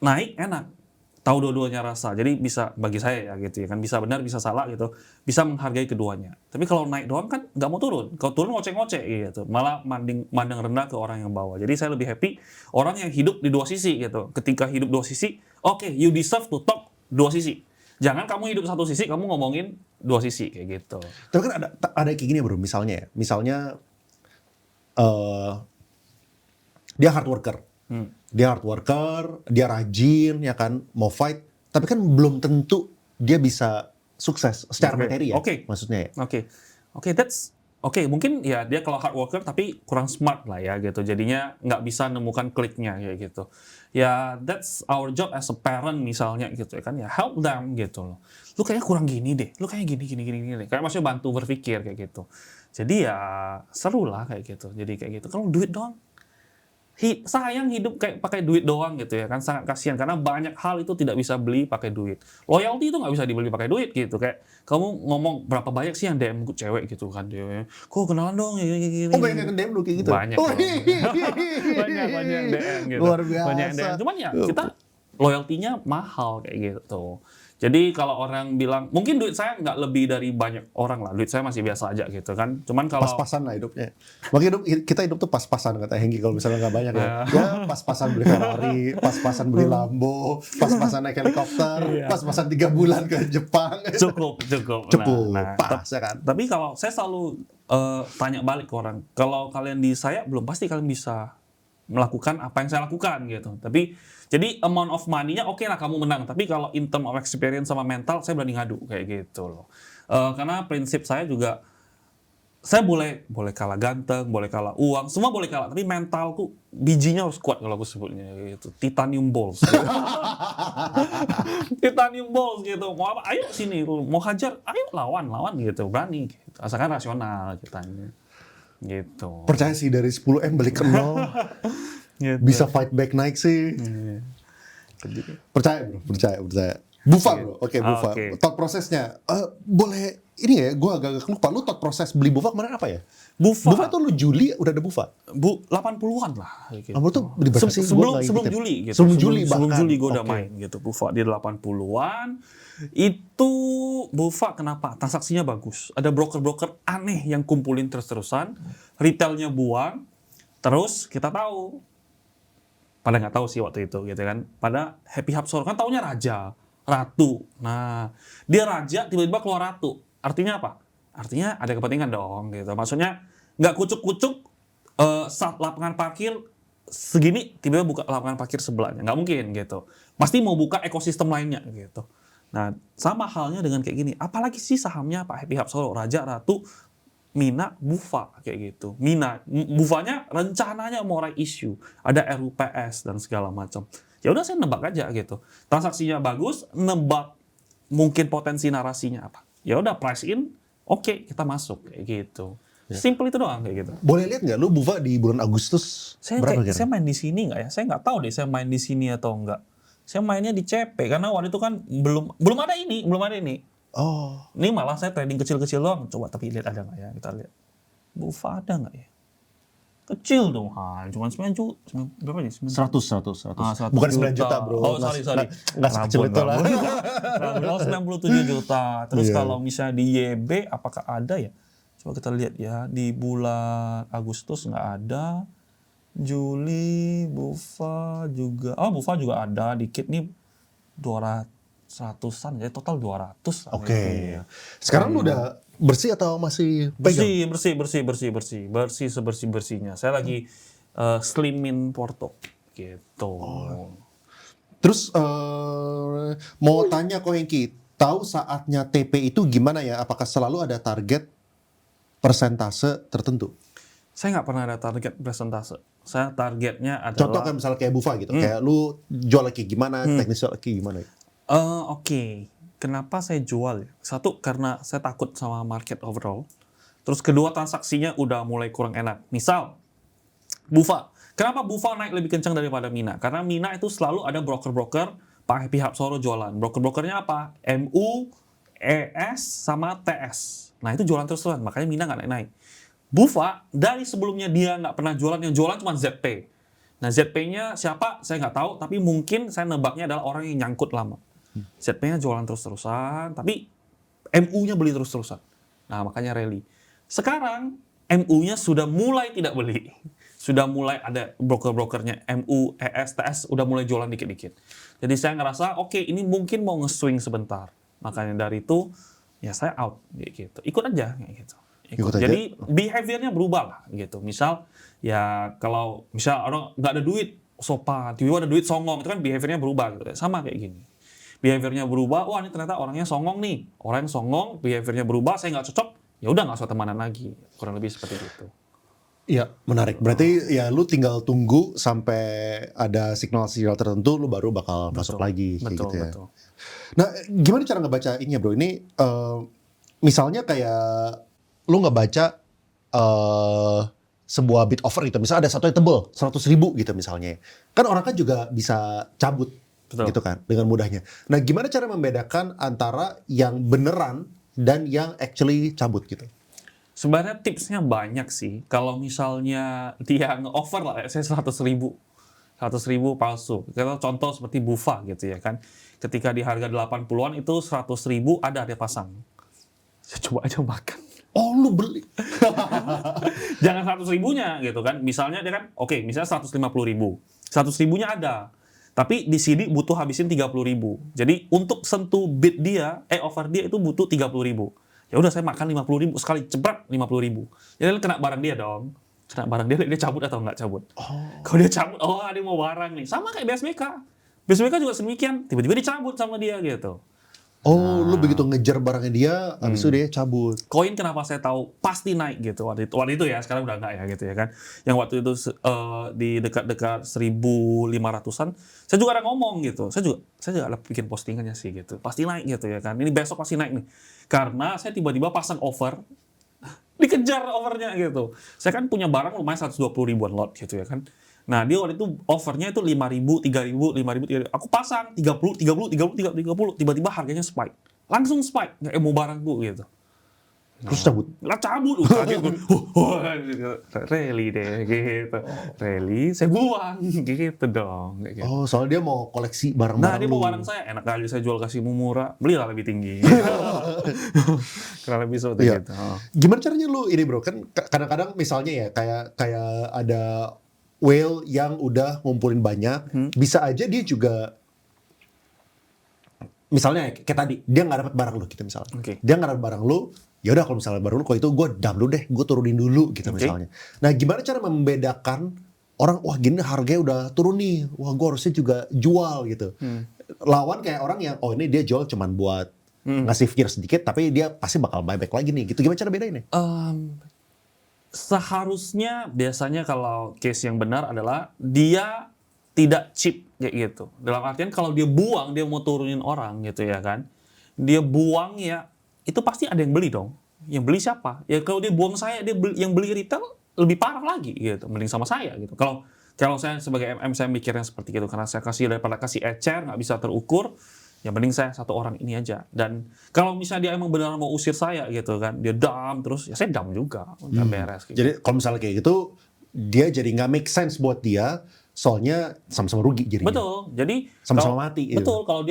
naik enak. Tahu dua-duanya rasa. Jadi bisa bagi saya ya gitu ya kan, bisa benar bisa salah gitu. Bisa menghargai keduanya. Tapi kalau naik doang kan nggak mau turun. Kalau turun ngoceh-ngoceh gitu. Malah mandang rendah ke orang yang bawah. Jadi saya lebih happy orang yang hidup di dua sisi gitu. Ketika hidup dua sisi, oke, you deserve to talk dua sisi. Jangan kamu hidup satu sisi, kamu ngomongin dua sisi kayak gitu. Tapi kan ada kayak gini bro, misalnya ya. Misalnya dia hard worker. Dia hard worker, dia rajin ya kan, mau fight, tapi kan belum tentu dia bisa sukses secara materi ya. Maksudnya ya. Oke, mungkin ya dia kalau hard worker tapi kurang smart lah ya gitu. Jadinya nggak bisa nemukan kliknya kayak gitu. Ya that's our job as a parent misalnya gitu ya kan, ya help them gitu loh. Lu kayaknya kurang gini deh. Lu kayak gini deh. Kayak maksudnya bantu berpikir kayak gitu. Jadi ya seru lah kayak gitu. Jadi kayak gitu. Kalau duit doang sayang hidup kayak pakai duit doang gitu ya kan, sangat kasihan karena banyak hal itu tidak bisa beli pakai duit. Loyalty itu nggak bisa dibeli pakai duit gitu. Kayak kamu ngomong berapa banyak sih yang DM cewek gitu kan, dia kok kenalan dong gini. Oh banyak yang DM lu kayak gitu? Banyak Oh, banyak yang DM gitu. Luar biasa. Banyak yang DM. Cuman ya kita loyalty-nya mahal kayak gitu. Jadi kalau orang bilang, mungkin duit saya nggak lebih dari banyak orang lah, duit saya masih biasa aja gitu kan. Cuman kalau Pas-pasan lah hidupnya. Makanya kita hidup tuh pas-pasan kata Hengki kalau misalnya nggak banyak ya. Ya pas-pasan beli Ferrari, pas-pasan beli Lambo, pas-pasan naik helikopter, pas-pasan 3 bulan ke Jepang. cukup. Cukup, Nah, pas ya kan. tapi kalau saya selalu tanya balik ke orang, kalau kalian di saya belum pasti kalian bisa melakukan apa yang saya lakukan gitu. Tapi jadi amount of money-nya oke lah kamu menang, tapi kalau in term of experience sama mental saya berani ngadu kayak gitu loh. Karena prinsip saya juga saya boleh kalah ganteng, boleh kalah uang, semua boleh kalah, tapi mentalku bijinya harus kuat kalau aku sebutnya gitu. Titanium balls. Gitu. Titanium balls gitu. Mau apa? Ayo sini, mau hajar, ayo lawan gitu, berani gitu. Asalkan rasional kitanya. Gitu. Percaya sih dari 10M balik ke 0 Gitu. bisa fight back naik sih. Percaya bro, percaya. Bufa bro, oke Bufa. Oke. Thought prosesnya, boleh ini ya, gue agak lupa. Lu thought proses beli Bufa kemarin apa ya? Bufa tuh lu Juli udah ada Bufa? 80-an lah. Gitu. Kamu tuh di berapa sih? Sebelum Gua nggak Juli ngikutin. gitu. Sebelum Juli Sebelum bahkan. Juli gue udah Oke. main gitu. Bufa di 80-an. Itu Bufa kenapa? Transaksinya bagus. Ada broker-broker aneh yang kumpulin terus-terusan. Retailnya buang. Terus kita tahu. Pada nggak tahu sih waktu itu gitu kan. Pada Happy Hapsor kan taunya raja. Ratu. Nah, dia raja tiba-tiba keluar ratu. Artinya apa? Artinya ada kepentingan dong gitu. Maksudnya nggak kucuk-kucuk saat lapangan parkir segini tiba-tiba buka lapangan parkir sebelahnya. Nggak mungkin gitu. Pasti mau buka ekosistem lainnya gitu. Nah, sama halnya dengan kayak gini. Apalagi sih sahamnya Pak Happy Hapsoro, Raja, Ratu, Mina, Bufa kayak gitu. Mina, Bufanya rencananya mau raih issue. Ada RUPS dan segala macam. Ya udah saya nebak aja gitu. Transaksinya bagus, nebak mungkin potensi narasinya apa. Ya udah price in, oke, kita masuk kayak gitu. Simple itu doang kayak gitu. Boleh lihat nggak lu Bufa di bulan Agustus berapa kira? Saya main di sini nggak ya? Saya nggak tahu deh saya main di sini atau enggak. Saya mainnya di CP karena waktu itu kan belum ada ini. Oh, Ini malah saya trading kecil-kecil doang. Coba tapi lihat ada nggak ya? Kita lihat. Bufa ada nggak ya? Kecil dong, cuma 9 juta. Berapa nih? 100. 100 Bukan 9 juta bro. Oh sorry. Nggak sekecil itu lah. Oh 97 juta. Terus Iya. kalau misalnya di YB apakah ada ya? Coba kita lihat ya. Di bulan Agustus nggak ada. Juli, Bufa juga. Oh Bufa juga ada. Dikit nih 200-an. Jadi total 200. Oke. Sekarang lu udah bersih atau masih pegang? Bersih sebersih-bersihnya. Saya lagi slimin Porto gitu. Terus mau tanya Ko Hengki, tahu saatnya TP itu gimana ya? Apakah selalu ada target persentase tertentu? Saya nggak pernah ada target presentase. Saya targetnya Contoh adalah kan misalnya kayak Bufa gitu, kayak lu jual lagi gimana, teknis jual lagi gimana? Oke. Kenapa saya jual ya? Satu, karena saya takut sama market overall. Terus kedua, transaksinya udah mulai kurang enak. Misal, Bufa. Kenapa Bufa naik lebih kencang daripada Mina? Karena Mina itu selalu ada broker-broker Pak Happy Hapsoro jualan. Broker-brokernya apa? MU, ES, sama TS. Nah, itu jualan terus-terusan. Makanya Mina nggak naik-naik. Bufa, dari sebelumnya dia nggak pernah jualan. Yang jualan cuma ZP. Nah, ZP-nya siapa? Saya nggak tahu. Tapi mungkin saya nebaknya adalah orang yang nyangkut lama. ZP-nya jualan terus-terusan, tapi MU-nya beli terus-terusan. Nah, makanya rally. Sekarang, MU-nya sudah mulai tidak beli. Sudah mulai ada broker-brokernya, MU, ES, TS, udah mulai jualan dikit-dikit. Jadi saya ngerasa, oke, ini mungkin mau nge-swing sebentar. Makanya dari itu, ya saya out. Gitu. Ikut aja. Gitu. Ikut aja. Jadi, behavior-nya berubah lah. Gitu. Misal, ya kalau misal orang nggak ada duit, sopan, tiba-tiba ada duit songong, itu kan behavior-nya berubah. Gitu. Sama kayak gini. Behavior-nya berubah, wah ini ternyata orangnya songong nih. Orang yang songong, behavior-nya berubah, saya nggak cocok, ya udah nggak usah temanan lagi. Kurang lebih seperti itu. Iya, menarik. Berarti ya lu tinggal tunggu sampai ada signal-signal tertentu, lu baru bakal masuk lagi. Kayak gitu ya. Betul. Nah, gimana cara ngebaca ini ya bro? Ini misalnya kayak lu ngebaca sebuah bid offer gitu. Misalnya ada satu yang tebel, 100.000 gitu misalnya. Kan orang kan juga bisa cabut. Betul. Gitu kan, dengan mudahnya. Nah, gimana cara membedakan antara yang beneran dan yang actually cabut gitu? Sebenarnya tipsnya banyak sih. Kalau misalnya dia nge-offer lah, saya 100.000. 100.000 palsu. Kita contoh seperti Bufa gitu ya kan. Ketika di harga 80-an itu 100.000 ada dia pasang. Saya coba aja makan. Oh, lu beli. Jangan 100.000-nya gitu kan. Misalnya dia kan, oke, misalnya 150.000. 100.000-nya ada. Tapi di sini butuh habisin 30.000. Jadi untuk sentuh bid dia, offer dia itu butuh 30.000. Ya udah saya makan 50.000 sekali cepet 50.000. Jadi kena barang dia dong. Kena barang dia cabut atau nggak cabut. Kalau dia cabut, dia mau barang nih. Sama kayak BSBK. BSBK juga sedemikian. Tiba-tiba dicabut sama dia gitu. Oh, lu begitu ngejar barangnya dia, habis itu dia cabut. Koin kenapa saya tahu pasti naik gitu waktu itu ya, sekarang udah enggak ya gitu ya kan. Yang waktu itu di dekat-dekat 1.500-an, saya juga ada ngomong gitu. Saya juga ada bikin postingannya sih gitu. Pasti naik gitu ya kan. Ini besok pasti naik nih. Karena saya tiba-tiba pasang offer, dikejar overnya gitu. Saya kan punya barang lumayan 120 ribuan lot gitu ya kan. Nah, dia waktu itu offernya itu 5.000, 3.000, 5.000, 3.000. Aku pasang 30, 30, 30, 30. Tiba-tiba harganya spike. Langsung spike. Nggak mau barangku gitu. Terus cabut. Lah cabut. Kaget gue. Rally deh gitu. Rally, saya buang. Gitu dong. Gitu. Oh, soalnya dia mau koleksi barang-barang Nah, dia mau lu. barang saya. Enak kali saya jual kasih murah. Belilah lebih tinggi. Karena lebih seperti Iya. gitu. Gimana caranya lu ini bro? Kan kadang-kadang misalnya ya kayak ada whale yang udah ngumpulin banyak, bisa aja dia juga misalnya kayak tadi dia nggak dapat barang lu gitu misalnya. Oke. Dia nggak dapat barang lu, ya udah kalau misalnya barang lu kalau itu gue dump lu deh, gue turunin dulu gitu Oke. misalnya. Nah, gimana cara membedakan orang wah gini harganya udah turun nih, wah gue harusnya juga jual gitu. Lawan kayak orang yang ini dia jual cuman buat ngasih fear sedikit tapi dia pasti bakal buyback lagi nih gitu. Gimana cara bedainnya? Seharusnya biasanya kalau case yang benar adalah dia tidak cheap kayak gitu. Dalam artian kalau dia buang, dia mau turunin orang gitu ya kan. Dia buang ya, itu pasti ada yang beli dong. Yang beli siapa? Ya kalau dia buang saya, yang beli retail lebih parah lagi gitu. Mending sama saya gitu. Kalau saya sebagai MM saya mikirnya seperti itu karena saya daripada kasih ecer nggak bisa terukur. Ya mending saya satu orang ini aja. Dan kalau misalnya dia emang benar mau usir saya gitu kan, dia dump terus, ya saya dump juga, udah beres. Gitu. Jadi kalau misalnya kayak gitu, dia jadi nggak make sense buat dia, soalnya sama-sama rugi jadinya. Betul. Jadi Sama-sama mati. Gitu. Betul. Kalau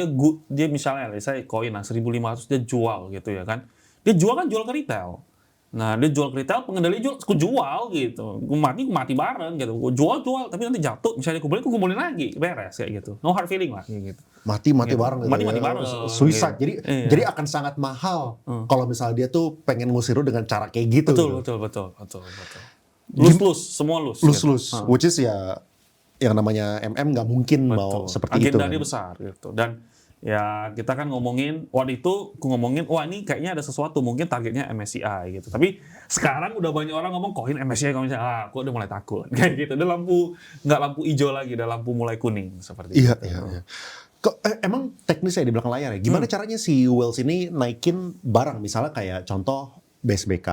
dia misalnya, saya koin lah 1.500 dia jual gitu ya kan, dia jual ke retail. Nah dia jual ke retail, pengendali jual, aku jual gitu, aku mati bareng gitu, aku jual, tapi nanti jatuh, misalnya aku beli, aku kumpulin lagi, beres kayak gitu, no hard feeling lah kayak gitu. Mati Gitu. bareng gitu. Mati ya. bareng. Suicide. Gitu. Jadi akan sangat mahal kalau misalnya dia tuh pengen ngusir lu dengan cara kayak gitu. Betul. Lus, semua lus. Lus. Which is ya yang namanya MM nggak mungkin mau seperti itu. Agenda dia besar gitu. Dan ya kita kan ngomongin, waktu itu aku ngomongin, wah ini kayaknya ada sesuatu, mungkin targetnya MSCI gitu. Tapi sekarang udah banyak orang ngomong koin MSCI, aku udah mulai takut. Kayak gitu, udah nggak lampu hijau lagi, udah lampu mulai kuning seperti itu. Iya. Emang teknisnya di belakang layar ya, gimana caranya si Wells ini naikin barang, misalnya kayak contoh BSBK,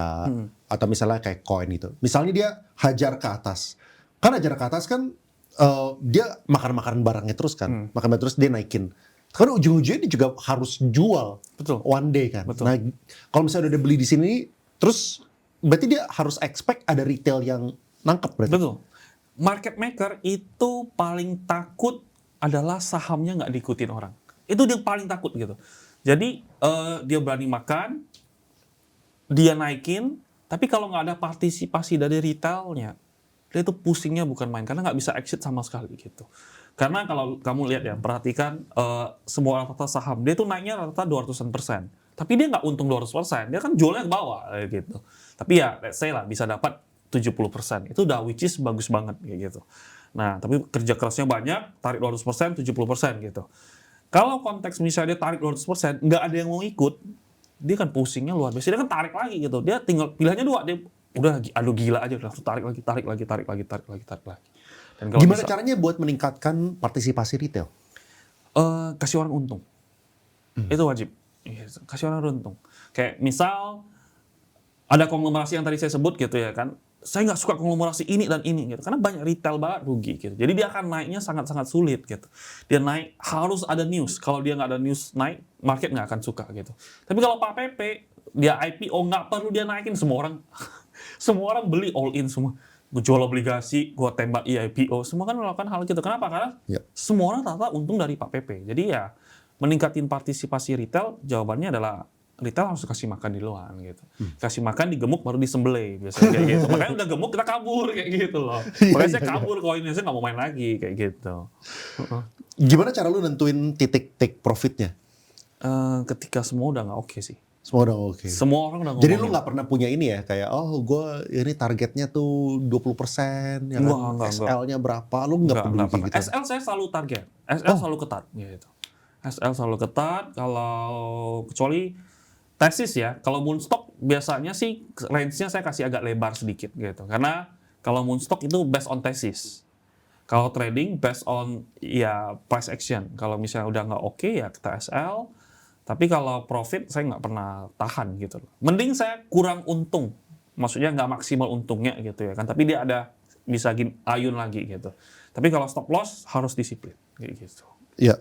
atau misalnya kayak koin itu. Misalnya dia hajar ke atas. Kan hajar ke atas kan, dia makan barangnya terus kan, makan terus dia naikin. Karena ujung-ujungnya dia juga harus jual. Betul. One day kan. Betul. Nah, kalau misalnya udah beli di sini, terus berarti dia harus expect ada retail yang nangkep berarti. Betul. Market maker itu paling takut adalah sahamnya nggak diikutin orang. Itu dia paling takut gitu. Jadi dia berani makan, dia naikin, tapi kalau nggak ada partisipasi dari retailnya, dia itu pusingnya bukan main karena nggak bisa exit sama sekali gitu. Karena kalau kamu lihat ya, perhatikan semua rata-rata saham, dia tuh naiknya rata-rata 200%. Tapi dia nggak untung 200%, dia kan jualnya ke bawah gitu. Tapi ya, let's say lah, bisa dapat 70%. Itu udah which is bagus banget kayak gitu. Nah, tapi kerja kerasnya banyak, tarik 200%, 70% gitu. Kalau konteks misalnya dia tarik 200%, nggak ada yang mau ikut, dia kan pusingnya luar biasa. Dia kan tarik lagi gitu. Dia tinggal pilihannya dua, dia udah aduh gila aja, langsung tarik lagi. Dan kalau Gimana caranya buat meningkatkan partisipasi retail? kasih orang untung. Itu wajib. Kasih orang untung. Kayak misal ada konglomerasi yang tadi saya sebut gitu ya kan. Saya nggak suka konglomerasi ini dan ini gitu. Karena banyak retail banget rugi gitu. Jadi dia akan naiknya sangat-sangat sulit gitu. Dia naik harus ada news. Kalau dia nggak ada news naik, market nggak akan suka gitu. Tapi kalau Pak Pepe, dia IPO nggak perlu dia naikin, semua orang beli all in semua. gue jual obligasi, gue tembak IPO, semua kan melakukan hal gitu. Kenapa? Karena Ya. semua orang rata untung dari Pak PP. Jadi ya meningkatin partisipasi retail, jawabannya adalah retail harus kasih makan di luar gitu. Kasih makan digemuk baru disembelih biasanya kayak gitu. Makanya udah gemuk kita kabur kayak gitu loh. Makanya saya kabur koinnya, saya nggak mau main lagi kayak gitu. Gimana cara lu nentuin titik take profitnya? Ketika semua udah nggak oke sih. Semua udah oke. Semua orang udah ngomongin. Jadi lu nggak pernah punya ini ya, kayak gue ini targetnya tuh 20%, ya kan? Enggak. SL-nya berapa? Lu nggak peduli pernah. gitu? SL saya selalu target. SL selalu ketat gitu. SL selalu ketat, kalau kecuali tesis ya. Kalau Moonstock biasanya sih range-nya saya kasih agak lebar sedikit gitu. Karena kalau Moonstock itu based on tesis. Kalau trading based on ya price action. Kalau misalnya udah nggak oke ya kita SL. Tapi kalau profit saya nggak pernah tahan gitu loh. Mending saya kurang untung. Maksudnya nggak maksimal untungnya gitu ya kan. Tapi dia ada bisa ayun lagi gitu. Tapi kalau stop loss harus disiplin kayak gitu. Iya.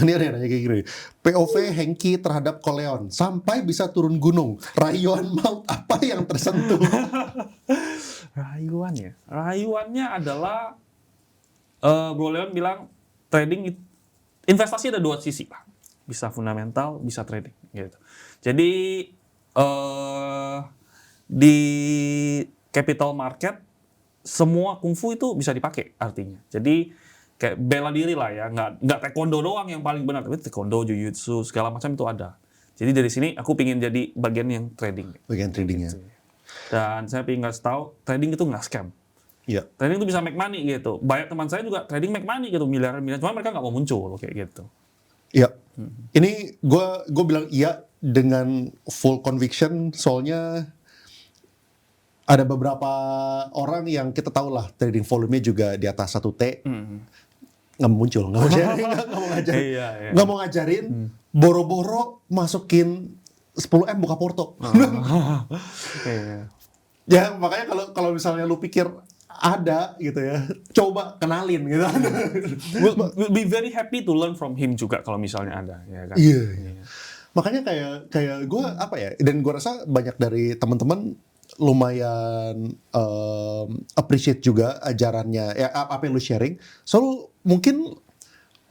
Ini ada yang nanya kayak gini. POV Hengki terhadap Koleon sampai bisa turun gunung. Rayuan maut apa yang tersentuh? Rayuannya adalah Bro Leon bilang trading investasi ada dua sisi lah. Bisa fundamental, bisa trading gitu. Jadi di capital market semua kungfu itu bisa dipakai artinya. Jadi kayak bela diri lah ya, nggak taekwondo doang yang paling benar, tapi taekwondo, jujutsu segala macam itu ada. Jadi dari sini aku pingin jadi bagian yang trading. Bagian tradingnya. Dan saya pingin ngasih tahu trading itu nggak scam. Iya. Trading itu bisa make money gitu. Banyak teman saya juga trading make money gitu, miliaran, cuma mereka nggak mau muncul kayak gitu. Iya. Ini gue bilang iya dengan full conviction, soalnya ada beberapa orang yang kita tahu lah trading volume-nya juga di atas 1T. Nggak muncul, nggak mau sharing, nggak mau ngajarin, nggak mau ngajarin, boro-boro masukin 10M buka porto. Ya makanya kalau misalnya lu pikir ada gitu ya, coba kenalin gitu. We'll be very happy to learn from him juga kalau misalnya ada, ya kan? Iya. Makanya kayak gue apa ya, dan gue rasa banyak dari teman-teman lumayan appreciate juga ajarannya, ya apa yang lu sharing. So mungkin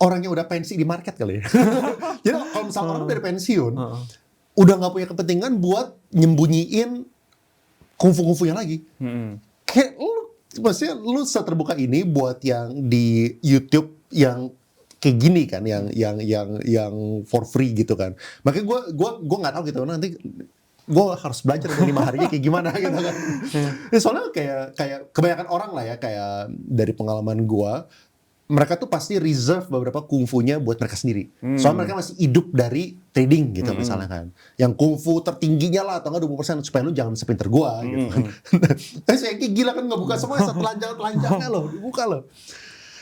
orang yang udah pensi di market kali ya. Jadi kalau misalnya orang dari pensiun, udah nggak punya kepentingan buat nyembunyiin kungfu-kungfunya lagi. Kayak maksudnya lu seterbuka ini buat yang di YouTube yang kayak gini kan, yang for free gitu kan. Makanya gue nggak tahu gitu, nanti gue harus belajar 5 harinya kayak gimana gitu kan. Soalnya kayak kebanyakan orang lah ya, kayak dari pengalaman gue, mereka tuh pasti reserve beberapa kungfunya buat mereka sendiri. Soalnya mereka masih hidup dari trading gitu misalnya kan. Yang kungfu tertingginya lah atau enggak 20% supaya lu jangan sepinter gua gitu kan. Tapi saya kayak gila kan nggak buka semua, telanjang-telanjangnya loh, dibuka loh.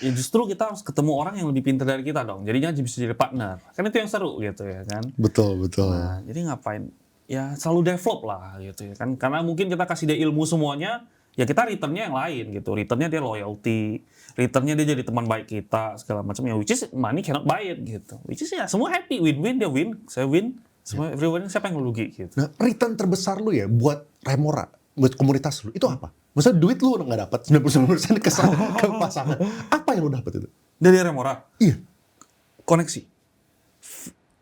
Ya justru kita harus ketemu orang yang lebih pintar dari kita dong. Jadinya bisa jadi partner. Kan itu yang seru gitu ya kan. Betul. Nah, jadi ngapain? Ya selalu develop lah gitu ya kan. Karena mungkin kita kasih dia ilmu semuanya, ya kita returnnya yang lain gitu. Returnnya dia loyalty, returnnya dia jadi teman baik kita segala macam. Ya which is money cannot buy it gitu. Which is ya semua happy, win-win, dia win, saya win, semua everyone, siapa yang rugi gitu. Nah, return terbesar lu ya buat Remora, buat komunitas lu itu apa? Maksudnya duit lu nggak dapat 99% ke pasangan. Apa yang lu dapat itu? Dari Remora? Iya. Koneksi.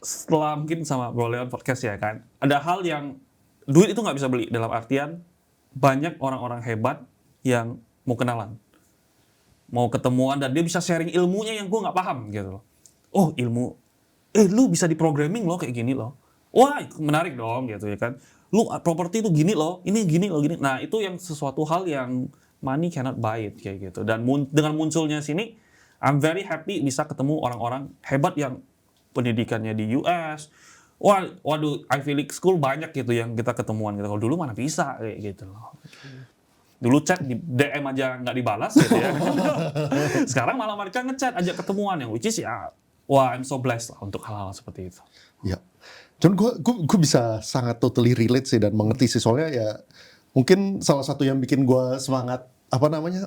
Setelah mungkin sama Bro Leon podcast ya kan, ada hal yang duit itu nggak bisa beli, dalam artian banyak orang-orang hebat yang mau kenalan, mau ketemuan, dan dia bisa sharing ilmunya yang gue nggak paham gitu loh. Oh ilmu, lu bisa di programming loh kayak gini loh. Wah menarik dong gitu ya kan. Lu properti itu gini loh, ini gini loh gini. Nah itu yang sesuatu hal yang money cannot buy it kayak gitu. Dan dengan munculnya sini, I'm very happy bisa ketemu orang-orang hebat yang pendidikannya di US. Waduh, Ivy League School banyak gitu yang kita ketemuan gitu. Kalau dulu mana bisa kayak gitu loh. Dulu chat di DM aja nggak dibalas gitu ya. Sekarang malah mereka ngechat ajak ketemuan yang which is ya, wah I'm so blessed lah untuk hal-hal seperti itu. Ya. Cuman gue bisa sangat totally relate sih dan mengerti sih, soalnya ya mungkin salah satu yang bikin gue semangat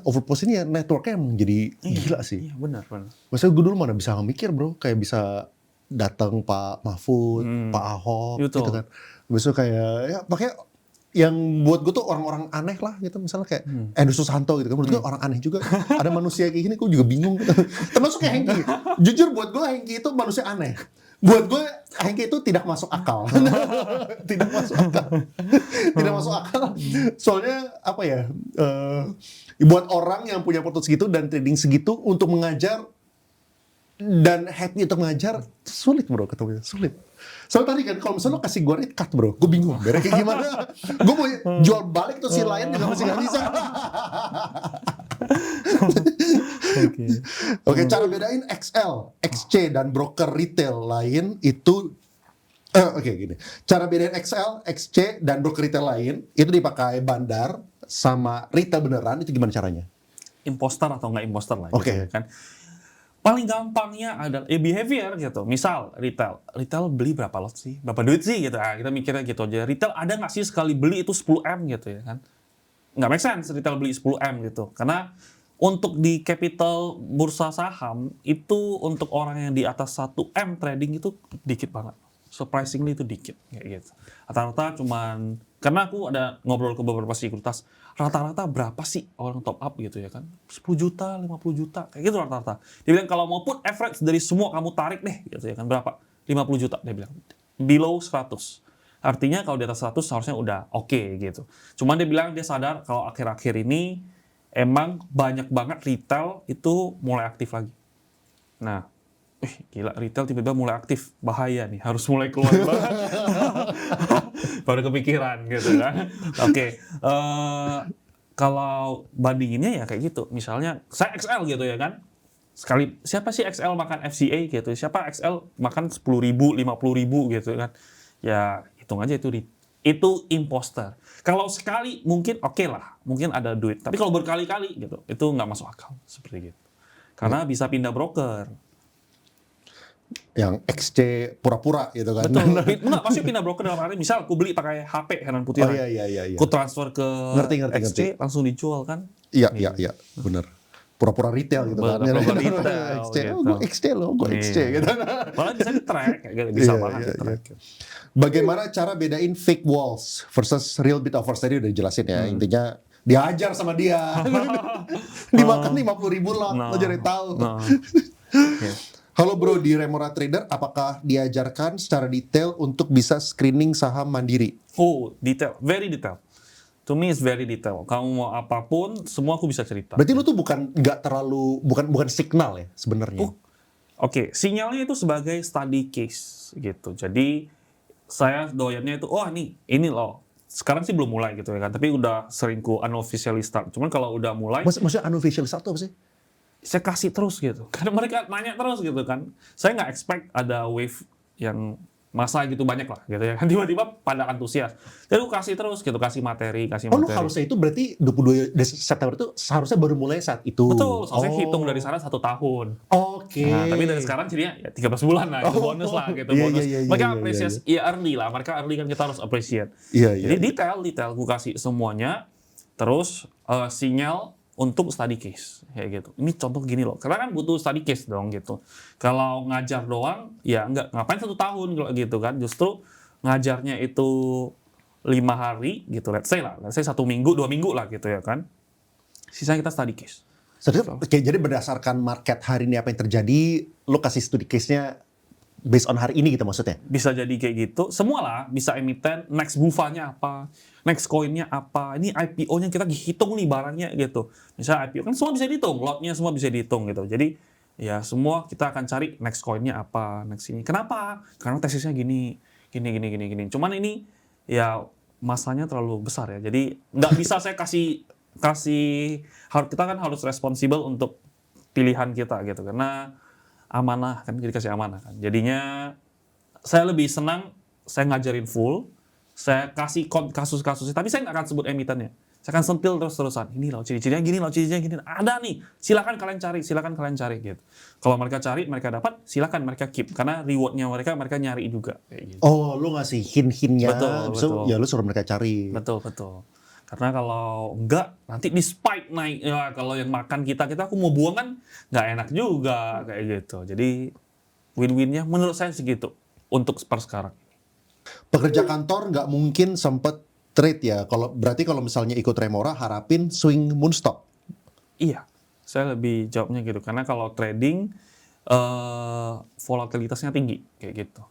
overpost ini ya networknya emang jadi gila sih. Iya benar. Maksudnya gue dulu mana bisa mikir bro, kayak bisa datang Pak Mahfud, Pak Ahok gitu kan. Besok kayak ya makanya yang buat gue tuh orang-orang aneh lah gitu, misalnya kayak Andrew Susanto gitu kan, menurut gue orang aneh juga. Ada manusia kayak gini, gue juga bingung gitu. Termasuk kayak Hengki. Jujur buat gue Hengki itu manusia aneh. Buat gue Hengki itu tidak masuk akal. Tidak masuk akal. Tidak masuk akal. Soalnya apa ya? Buat orang yang punya portal segitu dan trading segitu untuk mengajar dan happy untuk ngajar, sulit bro ketemunya, sulit. Soalnya tadi kan kalau misalnya lo kasih gue rate cut bro, gue bingung beres kayak gimana. Gue mau jual balik tuh si Lion juga masih nggak bisa. Oke, cara bedain XL, XC dan broker retail lain itu oke, gini. Cara bedain XL, XC dan broker retail lain itu dipakai bandar sama retail beneran, itu gimana caranya? Imposter atau nggak imposter lah Oke. gitu ya kan. Paling gampangnya adalah behavior gitu. Misal retail beli berapa lot sih? Berapa duit sih gitu. Kita mikirnya gitu aja. Retail ada nggak sih sekali beli itu 10M gitu ya kan? Nggak make sense retail beli 10M gitu. Karena untuk di capital bursa saham itu untuk orang yang di atas 1M trading itu dikit banget. Surprisingly itu dikit kayak gitu. Rata-rata cuman karena aku ada ngobrol ke beberapa sekuritas, rata-rata berapa sih orang top up gitu ya kan? 10 juta, 50 juta, kayak gitu rata-rata. Dia bilang kalau mau put average dari semua kamu tarik deh gitu ya kan, berapa? 50 juta dia bilang. Below 100. Artinya kalau di atas 100 seharusnya udah oke gitu. Cuman dia bilang dia sadar kalau akhir-akhir ini emang banyak banget retail itu mulai aktif lagi. Nah, gila retail tiba-tiba mulai aktif, bahaya nih, harus mulai keluar banget. Baru kepikiran gitu kan. Oke, kalau bandinginnya ya kayak gitu. Misalnya saya XL gitu ya kan. Sekali siapa sih XL makan FCA gitu? Siapa XL makan 10.000, 50.000 gitu kan? Ya hitung aja itu imposter. Kalau sekali mungkin oke lah, mungkin ada duit. Tapi kalau berkali-kali gitu, itu nggak masuk akal seperti gitu. Karena bisa pindah broker. Yang XC pura-pura gitu kan. Betul. Enggak, pasti pindah broker dalam arti misal aku beli pakai HP Heran Putih. Oh iya. Aku transfer ke Ngerti. langsung dijual kan? Iya, bener. Pura-pura retail gitu kan. Pura-pura retail, XC, gitu. gue XC loh, gue XC gitu. Malah bisa di-track, kayak gitu. Bisa Iya, banget iya, di-track. Bagaimana cara bedain fake walls versus real bit offers tadi udah dijelasin ya. Intinya dihajar sama dia. Dimakan 50.000 lot, lo jadi tahu. Halo bro, di Remora Trader, apakah diajarkan secara detail untuk bisa screening saham mandiri? Oh, detail. Very detail. To me is very detail. Kamu mau apapun, semua aku bisa cerita. Berarti lu tuh bukan signal ya sebenarnya. Oke, sinyalnya itu sebagai study case gitu. Jadi saya doyannya itu, ini loh. Sekarang sih belum mulai gitu ya kan, tapi udah sering ku unofficially start. Cuman kalau udah mulai, Maksudnya unofficial itu apa sih? saya kasih terus gitu. Karena mereka nanya terus gitu kan. Saya nggak expect ada wave yang masa gitu banyak lah gitu ya kan. Tiba-tiba pada antusias. Jadi aku kasih terus gitu, kasih materi. Oh, lu harusnya itu berarti 22 September itu seharusnya baru mulai saat itu. Betul, saya hitung dari sana 1 tahun. Oke. Nah, tapi dari sekarang jadinya ya 13 bulan lah, itu bonus lah gitu, bonus. Mereka apresiasi, ya early lah, mereka early kan kita harus appreciate. Jadi detail, aku kasih semuanya, terus sinyal untuk study case, kayak gitu. Ini contoh gini loh, karena kan butuh study case dong gitu. Kalau ngajar doang, ya ngapain 1 tahun kalau gitu kan, justru ngajarnya itu 5 hari gitu, let's say 1 minggu, 2 minggu lah gitu ya kan. Sisanya kita study case. Jadi berdasarkan market hari ini apa yang terjadi, lo kasih studi case-nya based on hari ini gitu maksudnya? Bisa jadi kayak gitu. Semua lah, bisa emiten, next BUFA-nya apa, next coin-nya apa, ini IPO-nya kita hitung nih barangnya gitu. Misalnya IPO kan semua bisa dihitung, lot-nya semua bisa dihitung gitu. Jadi ya semua kita akan cari next coin-nya apa, next ini. Kenapa? Karena tesisnya gini. Cuman ini ya masanya terlalu besar ya. Jadi nggak bisa saya kasih kita kan harus responsible untuk pilihan kita gitu, karena amanah kan, kita dikasih amanah kan. Jadinya saya lebih senang saya ngajarin full, saya kasih kasus-kasusnya, tapi saya nggak akan sebut emitennya. Saya akan sentil terus-terusan. Ini loh ciri-cirinya gini loh, ciri-cirinya gini. Ada nih, silakan kalian cari gitu. Kalau mereka cari, mereka dapat, silakan mereka keep, karena rewardnya mereka nyari juga kayak gitu. Oh, lu ngasih hint-hintnya, betul. ya lu suruh mereka cari. Betul. Karena kalau enggak, nanti di spike naik. Ya, kalau yang makan kita aku mau buang kan nggak enak juga kayak gitu. Jadi win-winnya menurut saya segitu untuk per sekarang. Pekerja kantor nggak mungkin sempet trade ya. Berarti kalau misalnya ikut Remora harapin swing moonstock. Iya, saya lebih jawabnya gitu. Karena kalau trading, volatilitasnya tinggi, kayak gitu.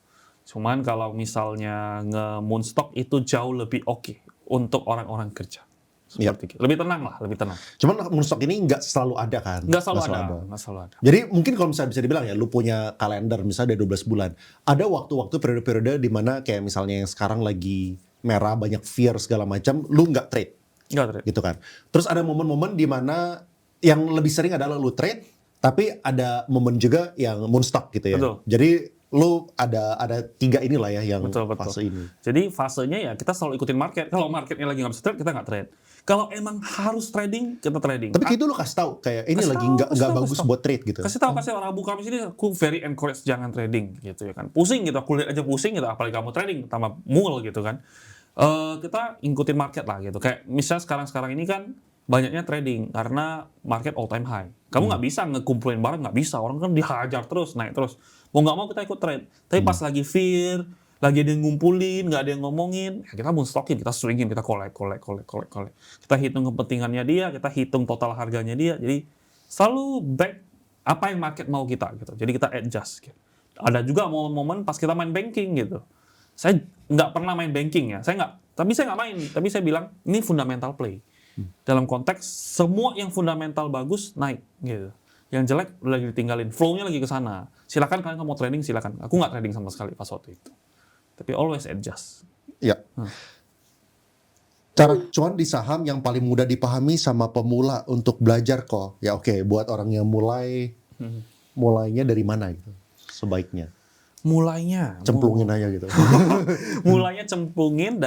Cuman kalau misalnya nge-moonstock itu jauh lebih oke untuk orang-orang kerja. Seperti gitu. Lebih tenang lah, lebih tenang. Cuman moonstock ini nggak selalu ada kan? Nggak selalu ada. Jadi mungkin kalau misalnya bisa dibilang ya, lu punya kalender misalnya ada 12 bulan. Ada waktu-waktu periode-periode di mana kayak misalnya yang sekarang lagi merah, banyak fear segala macam, lu nggak trade. Nggak trade. Gitu kan. Terus ada momen-momen di mana yang lebih sering adalah lu trade, tapi ada momen juga yang moonstock gitu ya. Betul. Jadi lu ada 3 inilah ya yang Betul. fase ini. Jadi fasenya ya kita selalu ikutin market. Kalau marketnya lagi nggak bisa trade, kita nggak trade. Kalau emang harus trading, kita trading. Tapi kayak itu lu kasih tahu kayak ini Kasih lagi tahu, nggak kasih tahu, bagus kasih tahu. buat trade gitu. Kasih tahu orang buka di sini, aku very encourage jangan trading gitu ya kan. Pusing gitu, aku lihat aja pusing gitu, apalagi kamu trading tambah mual gitu kan. Kita ikutin market lah gitu. Kayak misalnya sekarang ini kan banyaknya trading karena market all time high. Kamu nggak bisa ngekumpulin barang, nggak bisa. Orang kan dihajar terus, naik terus. Mau nggak mau kita ikut trade. Tapi pas lagi fear, lagi ada yang ngumpulin, nggak ada yang ngomongin, ya kita moonstockin, kita swingin, kita collect. Kita hitung kepentingannya dia, kita hitung total harganya dia. Jadi selalu back apa yang market mau kita gitu. Jadi kita adjust. Gitu. Ada juga momen-momen pas kita main banking gitu. Saya nggak pernah main banking ya, saya nggak main. Tapi saya bilang ini fundamental play. Dalam konteks semua yang fundamental bagus naik gitu. Yang jelek udah ditinggalin, flow-nya lagi ke sana. Silakan kalian mau trading silakan. Aku nggak trading sama sekali pas waktu itu. Tapi always adjust. Ya. Cara cuan di saham yang paling mudah dipahami sama pemula untuk belajar kok. Ya oke, buat orang yang mulainya dari mana gitu sebaiknya. Mulainya Cemplungin aja gitu. mulainya cemplungin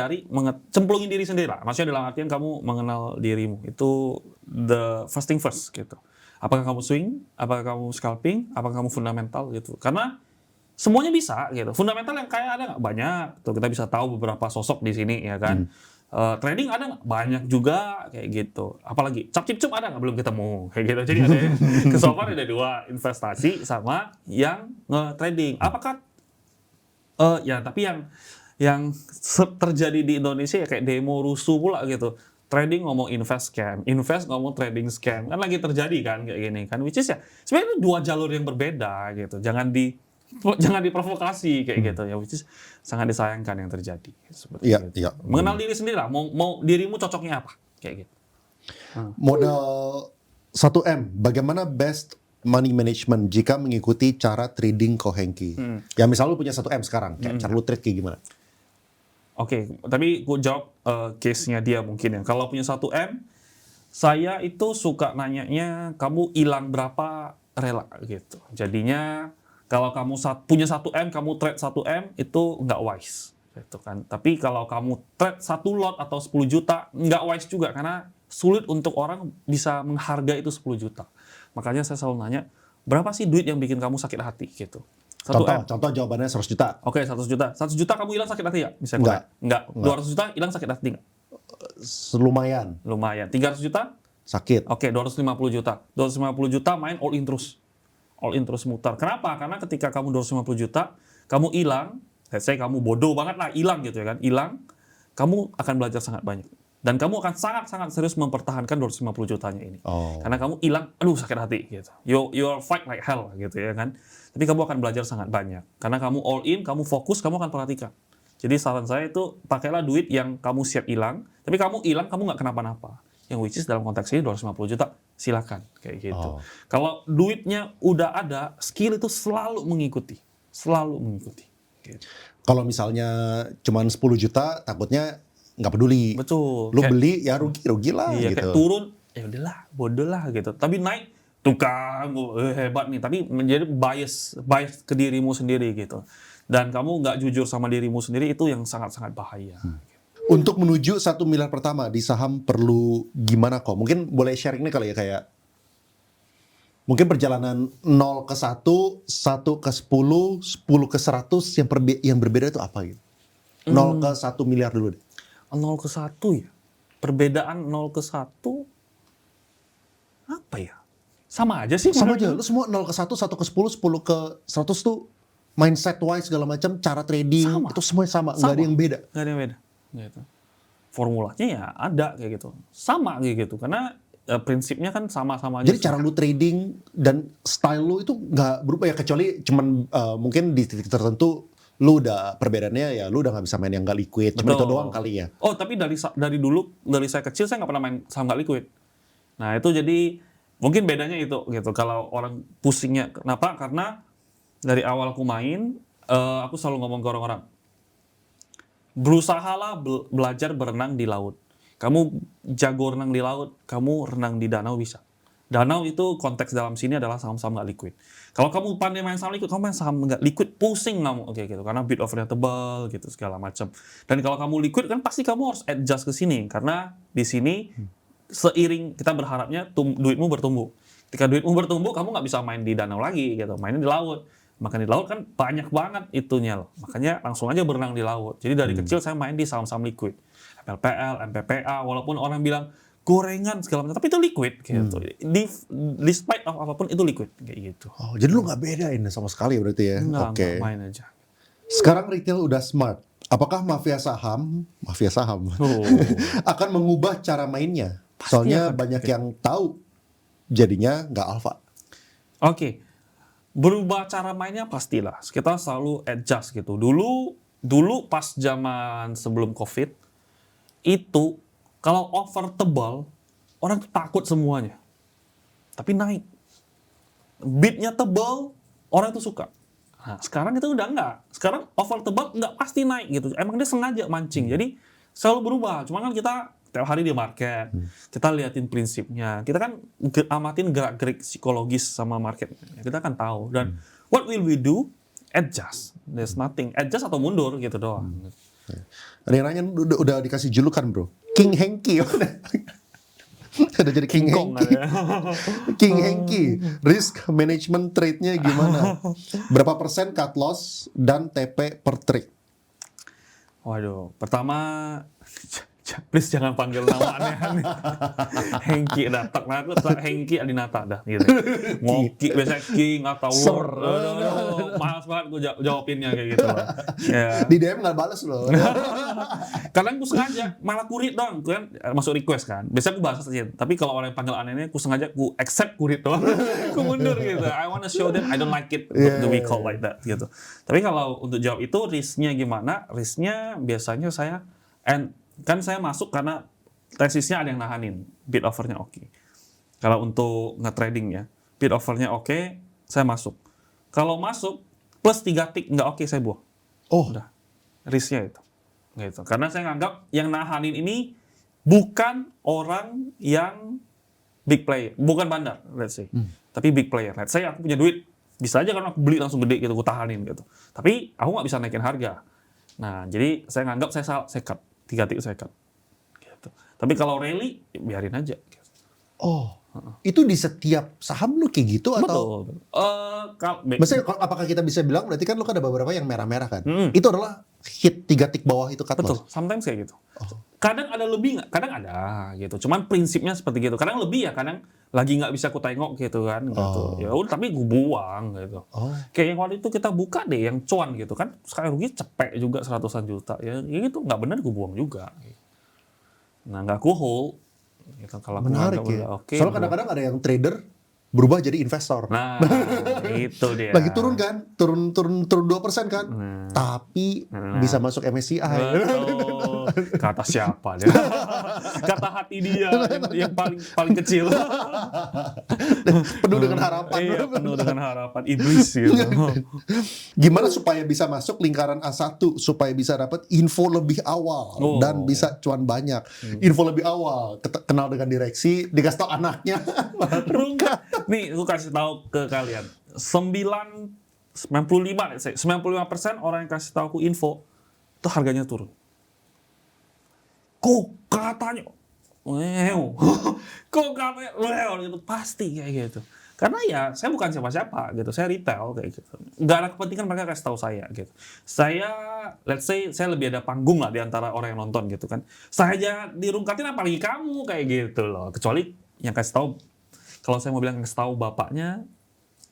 cemplungin diri sendiri lah. Maksudnya dalam artian kamu mengenal dirimu. Itu the first thing first gitu. Apakah kamu swing, apakah kamu scalping, apakah kamu fundamental gitu. Karena semuanya bisa gitu. Fundamental yang kayak ada nggak banyak. Tuh kita bisa tahu beberapa sosok di sini ya kan. Trading ada nggak banyak juga kayak gitu. Apalagi cap-cip-cup ada nggak belum ketemu kayak gitu. Jadi ada kesopan ada 2 investasi sama yang nge-trading. Apakah ya tapi yang terjadi di Indonesia ya kayak demo rusuh pula gitu. Trading ngomong invest ngomong trading scam. Kan lagi terjadi kan kayak gini kan. Which is ya sebenarnya 2 jalur yang berbeda gitu. Jangan diprovokasi kayak gitu ya, which is sangat disayangkan yang terjadi. Iya, gitu. iya. Mengenal diri sendiri lah, mau dirimu cocoknya apa kayak gitu. Modal 1M, bagaimana best money management jika mengikuti cara trading Ko Hengki? Ya misal lu punya 1M sekarang, kayak cara lu trade kayak gimana? Oke, tapi gue jawab case-nya dia mungkin ya. Kalau punya 1M, saya itu suka nanyanya kamu hilang berapa rela gitu. Jadinya kalau kamu punya 1M, kamu trade 1M, itu nggak wise. Gitu kan. Tapi kalau kamu trade 1 lot atau 10 juta, nggak wise juga. Karena sulit untuk orang bisa menghargai itu 10 juta. Makanya saya selalu nanya, berapa sih duit yang bikin kamu sakit hati? Gitu. Contoh jawabannya 100 juta. Oke, 100 juta. 100 juta kamu hilang sakit hati ya? Misalnya enggak. 200 juta hilang sakit hati nggak? Lumayan. 300 juta? Sakit. Oke, 250 juta. 250 juta main all in terus. All in terus mutar. Kenapa? Karena ketika kamu 250 juta, kamu hilang, saya kamu bodoh banget lah, hilang gitu ya kan, hilang, kamu akan belajar sangat banyak. Dan kamu akan sangat-sangat serius mempertahankan 250 jutanya ini. Karena kamu hilang, aduh sakit hati gitu. You'll fight like hell gitu ya kan. Tapi kamu akan belajar sangat banyak. Karena kamu all in, kamu fokus, kamu akan perhatikan. Jadi saran saya itu, pakailah duit yang kamu siap hilang, tapi kamu hilang, kamu nggak kenapa-napa. Yang which is dalam konteks ini 250 juta, silakan kayak gitu. Kalau duitnya udah ada, skill itu selalu mengikuti. Gitu. Kalau misalnya cuma 10 juta, takutnya nggak peduli. Betul. Lu beli ya rugi lah iya, gitu. Kayak turun, ya udahlah, bodoh lah gitu. Tapi naik, tukang hebat nih. Tapi menjadi bias ke dirimu sendiri gitu. Dan kamu nggak jujur sama dirimu sendiri, itu yang sangat-sangat bahaya. Untuk menuju 1 miliar pertama di saham perlu gimana kok? Mungkin boleh sharing nih kali ya, kayak mungkin perjalanan 0 ke 1, 1 ke 10, 10 ke 100 yang berbeda itu apa gitu? 0 ke 1 miliar dulu deh. 0 ke 1 ya? Perbedaan 0 ke 1 apa ya? Sama aja sih. Sama aja, lu semua 0 ke 1, 1 ke 10, 10 ke 100 tuh mindset wise segala macam, cara trading, itu semuanya sama. Nggak ada yang beda. Nggak ada yang beda. Gitu. formulanya ya ada kayak gitu. Sama kayak gitu. Karena prinsipnya kan sama-sama aja. Jadi cara lu trading dan style lu itu nggak berubah ya, kecuali cuman mungkin di titik tertentu lu udah perbedaannya ya, lu udah nggak bisa main yang nggak liquid, cuma itu Betul. doang kali ya. Oh, tapi dari dulu, dari saya kecil saya nggak pernah main saham nggak liquid. Nah, itu jadi mungkin bedanya itu gitu. Kalau orang pusingnya kenapa? Karena dari awal aku main, aku selalu ngomong ke orang-orang, berusahalah belajar berenang di laut. Kamu jago renang di laut, kamu renang di danau bisa. Danau itu konteks dalam sini adalah saham-saham nggak liquid. Kalau kamu pandai main saham liquid, kamu main saham nggak liquid, pusing kamu, oke gitu. Karena bid offernya tebal gitu segala macam. Dan kalau kamu liquid kan pasti kamu harus adjust ke sini, karena di sini seiring kita berharapnya duitmu bertumbuh. Ketika duitmu bertumbuh, kamu nggak bisa main di danau lagi gitu, mainnya di laut. Makan di laut kan banyak banget itunya loh. Makanya langsung aja berenang di laut. Jadi dari kecil saya main di saham-saham liquid. MLPL, MPPA, walaupun orang bilang gorengan segala macam, tapi itu liquid gitu. Despite of apapun itu liquid kayak gitu. Oh, jadi lu nggak bedain sama sekali berarti ya? Enggak Oke. main aja. Sekarang retail udah smart. Apakah mafia saham Oh. akan mengubah cara mainnya? Pasti Soalnya akan. banyak yang tahu, jadinya nggak alpha. Oke. Berubah cara mainnya pastilah. Kita selalu adjust gitu. Dulu pas zaman sebelum Covid itu kalau offer tebal orang tuh takut semuanya. Tapi naik. Bidnya tebal, orang tuh suka. Nah, sekarang itu udah enggak. Sekarang offer tebal enggak pasti naik gitu. Emang dia sengaja mancing. Jadi selalu berubah. Cuma kan kita tiap hari di market, kita liatin prinsipnya. Kita kan amatin gerak-gerik psikologis sama market. Kita kan tahu. Dan what will we do? Adjust. There's nothing. Adjust atau mundur gitu doang. Ada yang nanya udah dikasih julukan bro, King Henky. Udah jadi King Kong Henky. ada. King Henky, risk management trade-nya gimana? Berapa persen cut loss dan TP per trade? Waduh, pertama please jangan panggil nama aneh-aneh. Hengki datang, nah aku Hengki Adinata dah gitu. Ngoki biasa King atau Word. Malas banget gue jawabinnya kayak gitu loh. Ya. Di DM nggak balas loh. Kadang gue sengaja malah kurit dong, gue kan masuk request kan. Biasanya gue bahas aja, tapi kalau orang yang panggil anehnya, gue sengaja gue accept kurit doang. Gue mundur gitu. I wanna show them I don't like it the we call like that gitu. Tapi kalau untuk jawab itu risknya gimana? Risknya biasanya saya kan saya masuk karena tesisnya ada yang nahanin, bid offernya oke. Kalau untuk nge-trading ya, bid offernya oke, saya masuk. Kalau masuk plus 3 tick nggak oke, saya buang. Oh, Udah, risknya itu. Gitu. Karena saya nganggap yang nahanin ini bukan orang yang big player, bukan bandar, let's say. Tapi big player. Let's say aku punya duit, bisa aja karena aku beli langsung gede gitu, aku tahanin gitu. Tapi aku nggak bisa naikin harga. Nah, jadi saya nganggap saya cut. 3 titik saya cut. Gitu. Tapi kalau rally, biarin aja. Gitu. oh, itu di setiap saham lu kayak gitu atau? Betul. Maksudnya apakah kita bisa bilang berarti kan lu kan ada beberapa yang merah-merah kan? Itu adalah hit 3 tick bawah itu cut Betul, loss. sometimes kayak gitu. Kadang ada lebih nggak? Kadang ada gitu. Cuman prinsipnya seperti gitu. Kadang lebih ya, kadang lagi nggak bisa aku tengok gitu kan. Gitu. Ya udah, tapi gue buang gitu. Oh. Kayak yang waktu itu kita buka deh yang cuan gitu kan. Sekali rugi cepet juga 100-an juta. Ya gitu, nggak benar gue buang juga. Nah, nggak aku hold. Gitu. Kalau aku Menarik nganggap ya. udah oke, Soalnya kadang-kadang ada yang trader berubah jadi investor. Nah, itu dia. Lagi turun kan? Turun 2% kan? Tapi bisa masuk MSCI. Betul. Kata siapa dia? Kata hati dia yang paling kecil. Penuh dengan harapan. Iya, penuh dengan harapan iblis gitu. Gimana supaya bisa masuk lingkaran A1 supaya bisa dapat info lebih awal dan bisa cuan banyak. Info lebih awal, kenal dengan direksi, dikasih tahu anaknya. Nih, aku kasih tahu ke kalian. 95% orang yang kasih tahu aku info itu harganya turun. Kok katanya kok katanya gitu, pasti kayak gitu. Karena ya saya bukan siapa-siapa gitu, saya retail kayak gitu. Nggak ada kepentingan mereka kasih tahu saya gitu. Saya, let's say saya lebih ada panggung lah di antara orang yang nonton gitu kan. Saya aja dirungkatin apalagi kamu kayak gitu loh. Kecuali yang kasih tahu, kalau saya mau bilang kasih tahu bapaknya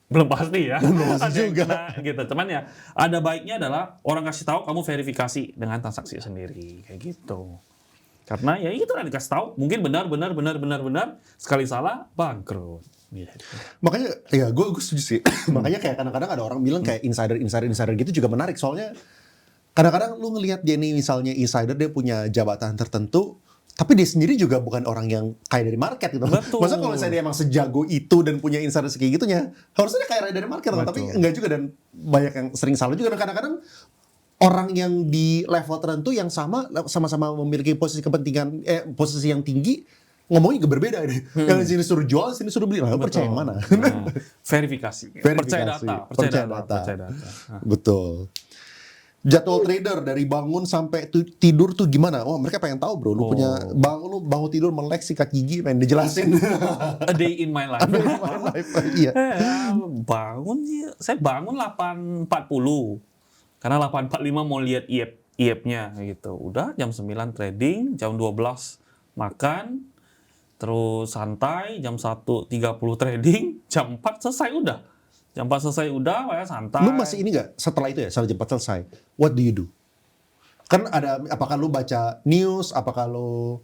belum pasti ya. Belum pasti Ada yang juga. kena gitu. Cuman ya ada baiknya adalah orang kasih tahu kamu verifikasi dengan transaksi sendiri kayak gitu. Karena ya itu udah dikasih tahu, mungkin benar sekali salah bangkrut. Gitu. Makanya ya gue setuju sih. Makanya kayak kadang-kadang ada orang bilang kayak insider gitu juga menarik, soalnya kadang-kadang lu ngelihat dia nih misalnya insider, dia punya jabatan tertentu, tapi dia sendiri juga bukan orang yang kaya dari market gitu. Betul. Masa kalau misalnya dia emang sejago itu dan punya insider kayak gitunya, harusnya dia kaya dari market, tapi enggak juga, dan banyak yang sering salah juga. Dan kadang-kadang orang yang di level tertentu yang sama-sama memiliki posisi kepentingan, posisi yang tinggi, ngomongnya juga berbeda deh. Yang sini suruh jual, sini suruh beli. Lah, percaya yang mana? Nah, verifikasi. Percaya data. Nah. Betul. Jadwal trader dari bangun sampai tidur tuh gimana? Oh, mereka pengen tahu bro. Lu punya bangun tidur melek sikat gigi, pengen dijelasin. A day in my life. Iya. Saya bangun 8.40. Karena 8.45 mau lihat IEP-nya gitu. Udah jam 9 trading, jam 12 makan, terus santai, jam 1.30 trading, jam 4 selesai udah. Jam 4 selesai udah, ya santai. Lu masih ini nggak setelah itu ya, setelah jam 4 selesai? What do you do? Kan ada, apakah lu baca news, apakah lu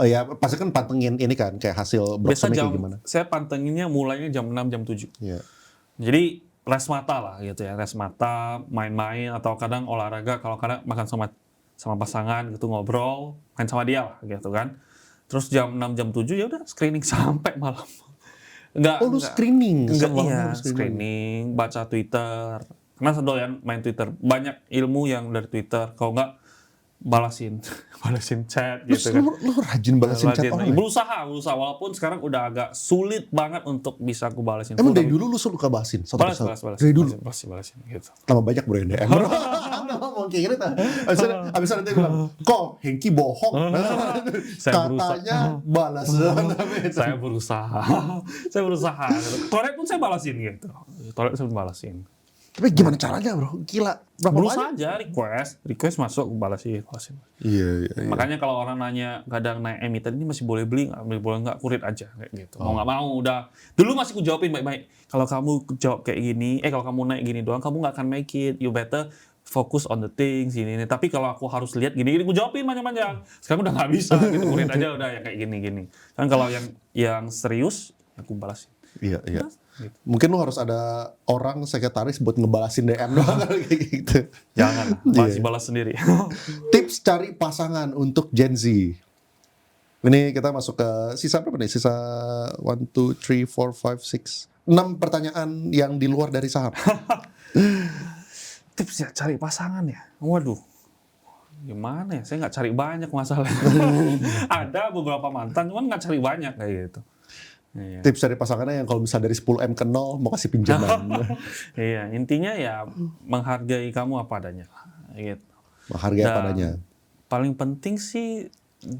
ya pasti kan pantengin ini kan kayak hasil browsernya kayak gimana? Saya pantenginnya mulainya jam 6, jam 7. Iya. Jadi rest mata lah gitu ya, rest mata, main-main, atau kadang olahraga, kalau kadang makan sama pasangan gitu, ngobrol, main sama dia lah gitu kan. Terus jam 6, jam 7 ya udah screening sampai malam. Lu screening? Iya, screening, baca Twitter. Karena saya doyan main Twitter. Banyak ilmu yang dari Twitter. Kalau nggak, balasin chat gitu kan. Lu rajin balasin chat orang? Berusaha. Walaupun sekarang udah agak sulit banget untuk bisa aku balasin. Emang dari dulu lu suka balasin? Balas. Dari dulu? Balasin gitu. Lama banyak bro yang DM. Ngomong kayak gini tuh. Abis nanti bilang, kok Hengki bohong? Katanya balas. Saya berusaha. Toret pun saya balasin gitu. Tapi gimana caranya bro? Gila. Berusaha aja, request masuk, balasin. Iya. Makanya kalau orang nanya kadang naik emiten ini masih boleh beli nggak, boleh nggak, kurit aja kayak gitu. Mau nggak mau udah. Dulu masih ku jawabin baik-baik. Kalau kamu jawab kayak gini, kalau kamu naik gini doang, kamu nggak akan make it. You better focus on the things ini. Tapi kalau aku harus lihat gini, ku jawabin panjang-panjang. Sekarang udah nggak bisa, gitu, kurit aja udah yang kayak gini. Kan kalau yang serius, aku balasin. Iya. Gitu. Mungkin lu harus ada orang sekretaris buat ngebalasin DM doang kayak gitu. Jangan, masih balas sendiri. Tips cari pasangan untuk Gen Z. Ini kita masuk ke sisa berapa nih? Sisa 1, 2, 3, 4, 5, 6. 6 pertanyaan yang di luar dari saham. Tips ya cari pasangan ya. Waduh. Gimana ya? Saya nggak cari banyak masalahnya. Ada beberapa mantan, cuman nggak cari banyak kayak gitu. Iya. Tips dari pasangannya yang kalau misalnya dari 10M ke 0 mau kasih pinjaman. Iya, intinya ya menghargai kamu apa adanya. Gitu. Menghargai apa adanya. Paling penting sih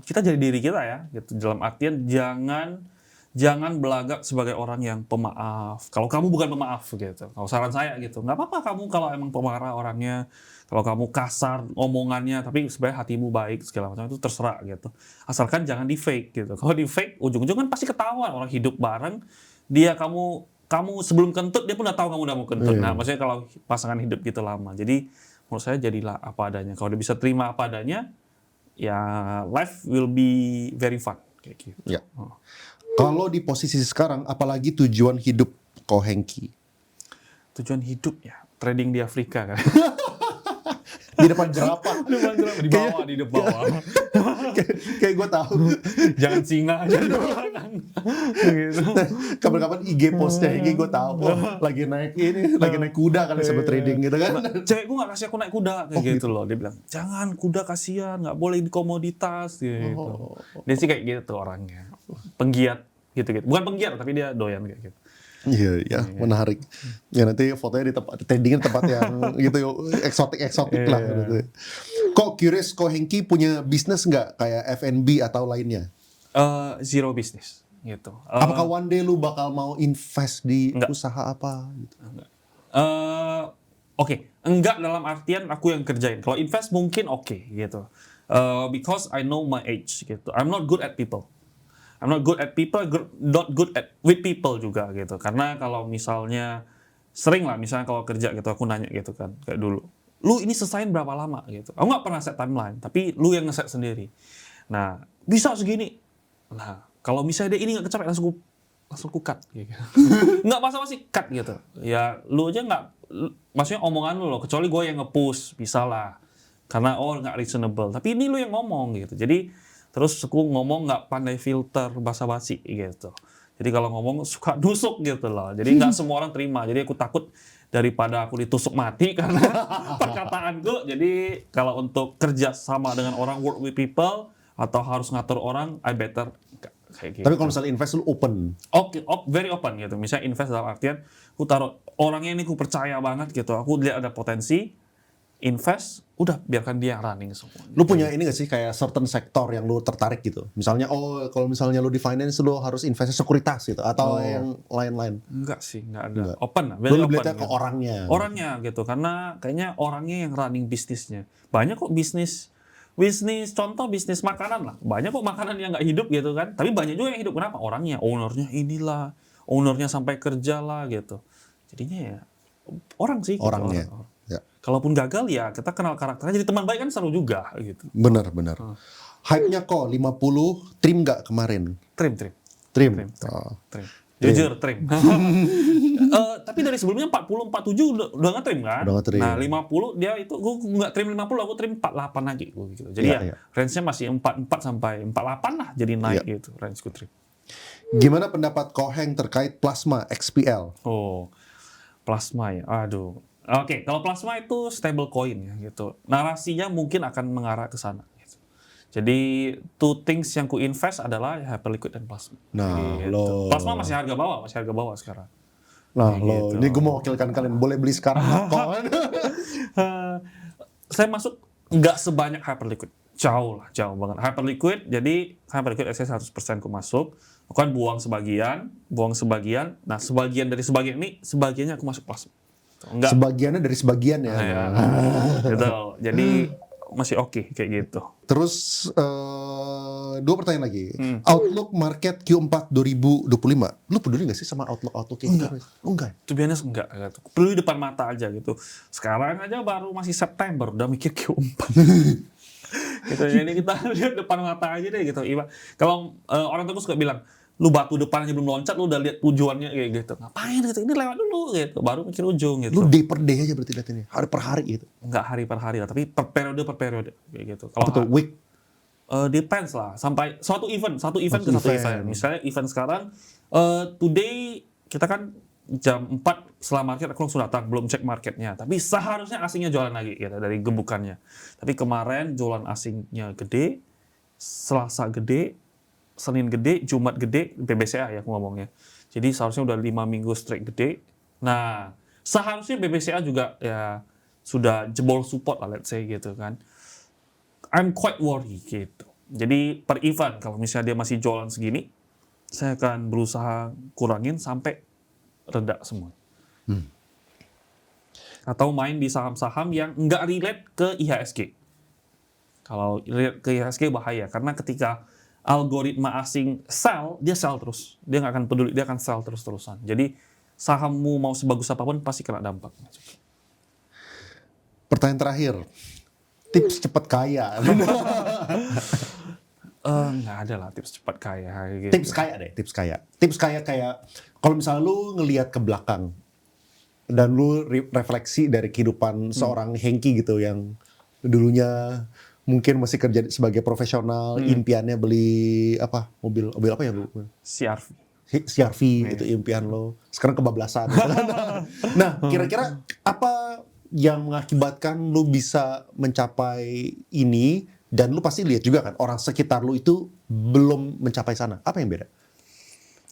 kita jadi diri kita ya, gitu. Dalam artian jangan belagak sebagai orang yang pemaaf. Kalau kamu bukan pemaaf gitu. Kalau saran saya gitu, nggak apa-apa kamu kalau emang pemarah orangnya. Kalau kamu kasar omongannya, tapi sebenarnya hatimu baik segala macam, itu terserah gitu. Asalkan jangan di fake gitu. Kalau di fake, ujung-ujung kan pasti ketahuan orang hidup bareng. Dia kamu sebelum kentut dia pun udah tahu kamu udah mau kentut. Nah, maksudnya kalau pasangan hidup gitu lama. Jadi menurut saya jadilah apa adanya. Kalau dia bisa terima apa adanya, ya life will be very fun kayak gitu. Ya. Kalau di posisi sekarang, apalagi tujuan hidup Ko Hengki? Tujuan hidup ya trading di Afrika kan. Di depan jerapah. Di bawah. Kayak gue tahu. Jangan singa aja di belakang. Gitu. Kapan-kapan IG postnya Hengki gue tahu. Lagi naik kuda kali sebut trading gitu kan. Cewek gue gak kasih aku naik kuda kayak gitu loh. Dia bilang, jangan, kuda kasihan, gak boleh di komoditas gitu. Dia sih kayak gitu orangnya. Penggiat gitu-gitu. Bukan penggiat, tapi dia doyan kayak gitu. Iya, menarik. Ya nanti fotonya di tempat tradingnya tempat yang gitu eksotik lah gitu. Kok curious, Ko Hengki punya bisnis nggak kayak F&B atau lainnya? Zero business gitu. Apakah one day lu bakal mau invest di usaha apa? Gitu? Enggak dalam artian aku yang kerjain. Kalau invest mungkin gitu. Because I know my age gitu. I'm not good at people. Not good at with people juga gitu. Karena kalau misalnya sering lah, misalnya kalau kerja gitu aku nanya gitu kan kayak dulu. Lu ini selesaiin berapa lama gitu. Aku nggak pernah set timeline, tapi lu yang nge-set sendiri. Nah, bisa segini. Nah, kalau misalnya dia ini nggak kecapai, langsung ku cut. Gitu. Nggak basa-basi cut gitu. Ya, lu aja maksudnya omongan lu loh, kecuali gue yang nge-push, bisa lah. Karena, nggak reasonable. Tapi ini lu yang ngomong gitu. Jadi, terus aku ngomong nggak pandai filter basa-basi gitu. Jadi kalau ngomong suka nusuk gitu loh. Jadi nggak semua orang terima. Jadi aku takut daripada aku ditusuk mati karena perkataanku. Jadi kalau untuk kerja sama dengan orang, work with people, atau harus ngatur orang, I better kayak gitu. Tapi kalau misalnya invest lu open. Oke, very open gitu. Misalnya invest dalam artian, aku taruh orangnya ini aku percaya banget gitu. Aku lihat ada potensi, invest, udah biarkan dia yang running semua. Lu punya ini gak sih kayak certain sektor yang lu tertarik gitu? Misalnya, kalau misalnya lu di finance lu harus investasi sekuritas gitu atau yang lain-lain. Enggak sih, enggak ada. Enggak. Open lah, Lu very lebih open. lihatnya ke Gitu. orangnya. Orangnya gitu, karena kayaknya orangnya yang running bisnisnya. Banyak kok bisnis contoh bisnis makanan lah. Banyak kok makanan yang nggak hidup gitu kan. Tapi banyak juga yang hidup. Kenapa? Orangnya, ownernya inilah, ownernya sampai kerja lah gitu. Jadinya ya orang sih. Gitu, Orangnya. orang. Ya. Kalaupun gagal ya kita kenal karakternya. Jadi teman baik kan seru juga gitu. Benar. Hype-nya kok 50 trim nggak kemarin? Trim. Trim. Jujur, trim. Tapi dari sebelumnya 40, 47 udah nge-trim kan? Udah nge-trim. Nah, 50 dia itu gue nggak trim 50, aku trim 48 lagi gitu. Jadi Iya. range-nya masih 44 sampai 48 lah jadi naik gitu range gue trim. Gimana pendapat Koheng terkait plasma XPL? Oh, plasma ya. Aduh. Oke, kalau plasma itu stable coin ya gitu. Narasinya mungkin akan mengarah ke sana. Gitu. Jadi two things yang ku invest adalah Hyperliquid dan plasma. Nah, gitu. lo. Plasma masih harga bawah sekarang. Nah, Gitu. ini gue mau wakilkan kalian. Boleh beli sekarang Koheng. Saya masuk nggak sebanyak Hyperliquid. Jauh banget. Hyperliquid, jadi Hyperliquid access 100% ku masuk. Aku kan buang sebagian. Nah, sebagian dari sebagian ini, sebagiannya aku masuk plasma. Enggak. Sebagiannya dari sebagian ya. Ya, gitu. Jadi masih oke kayak gitu. Terus 2 pertanyaan lagi. Outlook market Q4 2025. Lu peduli gak sih sama outlook itu? Enggak. Itu biasanya enggak gitu. Perlu di depan mata aja gitu. Sekarang aja baru masih September udah mikir Q4. Gitu. Jadi kita lihat depan mata aja deh gitu. Kalau orang tua suka bilang, lu batu depannya belum loncat, lu udah lihat tujuannya kayak gitu. Ngapain gitu? Ini lewat dulu gitu. Baru mikir ujung gitu. Lu day per day aja berarti liatinnya. Hari per hari gitu. Enggak hari per hari lah, tapi per periode kayak gitu. Kalau Apa tuh? Week? depends lah. Sampai satu event ke satu event. Misalnya event sekarang, today kita kan jam 4 setelah market aku langsung datang, belum cek marketnya. Tapi seharusnya asingnya jualan lagi gitu, dari gebukannya. Tapi kemarin jualan asingnya gede, Selasa gede, Senin gede, Jumat gede, BBCA ya aku ngomongnya. Jadi seharusnya udah 5 minggu straight gede. Nah, seharusnya BBCA juga ya sudah jebol support lah, let's say gitu kan. I'm quite worried gitu. Jadi per event, kalau misalnya dia masih jualan segini, saya akan berusaha kurangin sampai reda semua. Atau main di saham-saham yang nggak relate ke IHSG. Kalau relate ke IHSG bahaya, karena ketika algoritma asing sell, dia sell terus. Dia nggak akan peduli, dia akan sell terus-terusan. Jadi sahammu mau sebagus apapun pasti kena dampak. Pertanyaan terakhir. Tips cepat kaya. Nggak ada lah tips cepat kaya. Gitu. Tips kaya. Tips kaya kayak kalau misalnya lu ngelihat ke belakang dan lu refleksi dari kehidupan seorang Hengki gitu yang dulunya mungkin masih kerja sebagai profesional, impiannya beli mobil apa ya lu? CR-V itu impian lo. Sekarang kebablasan. Nah, kira-kira apa yang mengakibatkan lu bisa mencapai ini? Dan lu pasti lihat juga kan orang sekitar lu itu belum mencapai sana. Apa yang beda?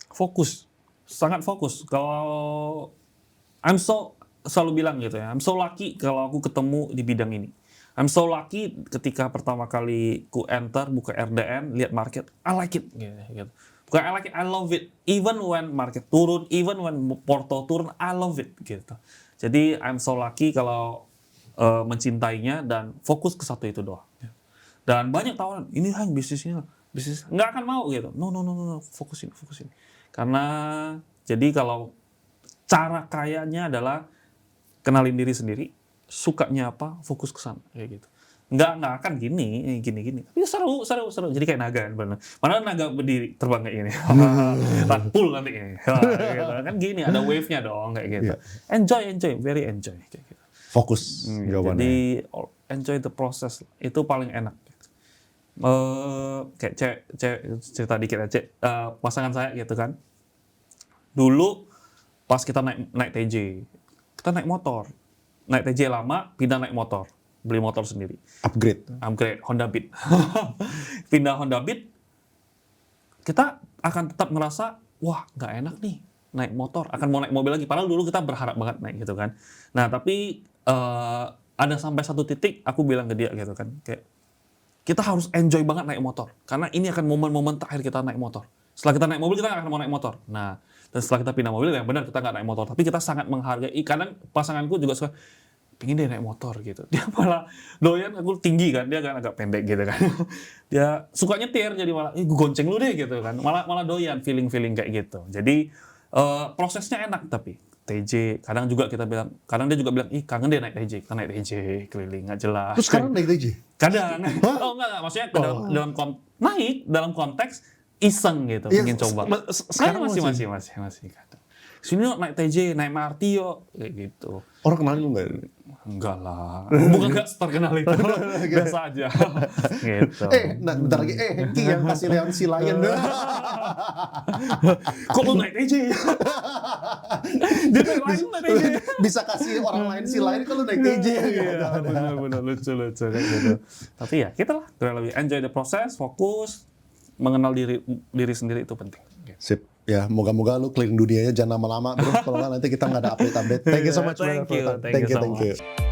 Fokus, sangat fokus. Kalau selalu bilang gitu ya, I'm so lucky kalau aku ketemu di bidang ini. I'm so lucky ketika pertama kali ku enter, buka RDN, lihat market, I like it. Gitu. Bukan I like it, I love it. Even when market turun, even when Porto turun, I love it. Gitu. Jadi I'm so lucky kalau mencintainya dan fokus ke satu itu doang. Dan banyak tawaran, ini hanya bisnis nggak akan mau gitu. No, fokusin. Karena jadi kalau cara kayanya adalah kenalin diri sendiri, sukanya apa, fokus ke sana kayak gitu. nggak akan gini. Tapi seru. Jadi kayak naga bener. Mana naga berdiri terbang kayak gini. Pull nanti ini. Gitu. Kan gini ada wave-nya dong kayak gitu. Enjoy, very enjoy kayak gitu. Fokus jawabannya. Jadi enjoy the process itu paling enak. Kayak cerita dikit aja. Pasangan saya gitu kan. Dulu pas kita naik TJ, kita naik motor. Naik TJ lama, pindah naik motor. Beli motor sendiri. Upgrade Honda Beat. Pindah Honda Beat, kita akan tetap ngerasa, wah nggak enak nih naik motor, akan mau naik mobil lagi. Padahal dulu kita berharap banget naik gitu kan. Nah tapi ada sampai satu titik aku bilang ke dia gitu kan, kayak kita harus enjoy banget naik motor, karena ini akan momen-momen terakhir kita naik motor. Setelah kita naik mobil kita nggak akan mau naik motor. Nah dan setelah kita pindah mobil yang benar kita nggak naik motor, tapi kita sangat menghargai. Kadang pasanganku juga suka pengen dia naik motor gitu. Dia malah doyan, aku tinggi kan, dia kan agak pendek gitu kan. Dia suka nyetir jadi malah, gue gonceng lu deh gitu kan. Malah doyan feeling kayak gitu. Jadi prosesnya enak tapi TJ kadang juga kita bilang, kadang dia juga bilang, ih kangen deh naik TJ, kita naik TJ keliling nggak jelas. terus sekarang naik TJ? Kadang, oh enggak, maksudnya dalam konteks iseng gitu, Iya, ingin coba. sekarang masih kadang. Sini yuk naik TJ, naik MRT yuk, kayak gitu. Orang kenalin lu nggak? Enggak lah, bukan nggak terkenal itu, biasa aja. Gitu. Bentar lagi, Hengki yang kasih Leon si Lion. Kok lu naik TJ? Dia naik lain naik TJ. Bisa kasih orang lain si Lion kalau naik TJ. Iya, benar lucu kayak gitu. Tapi ya, kita lah kurang lebih enjoy the process, fokus, mengenal diri sendiri itu penting. Sip. Ya, moga-moga lu keliling dunianya jangan lama-lama bro. Kalau nggak nanti kita nggak ada update. Thank you so much, Thank brother, you so much. you.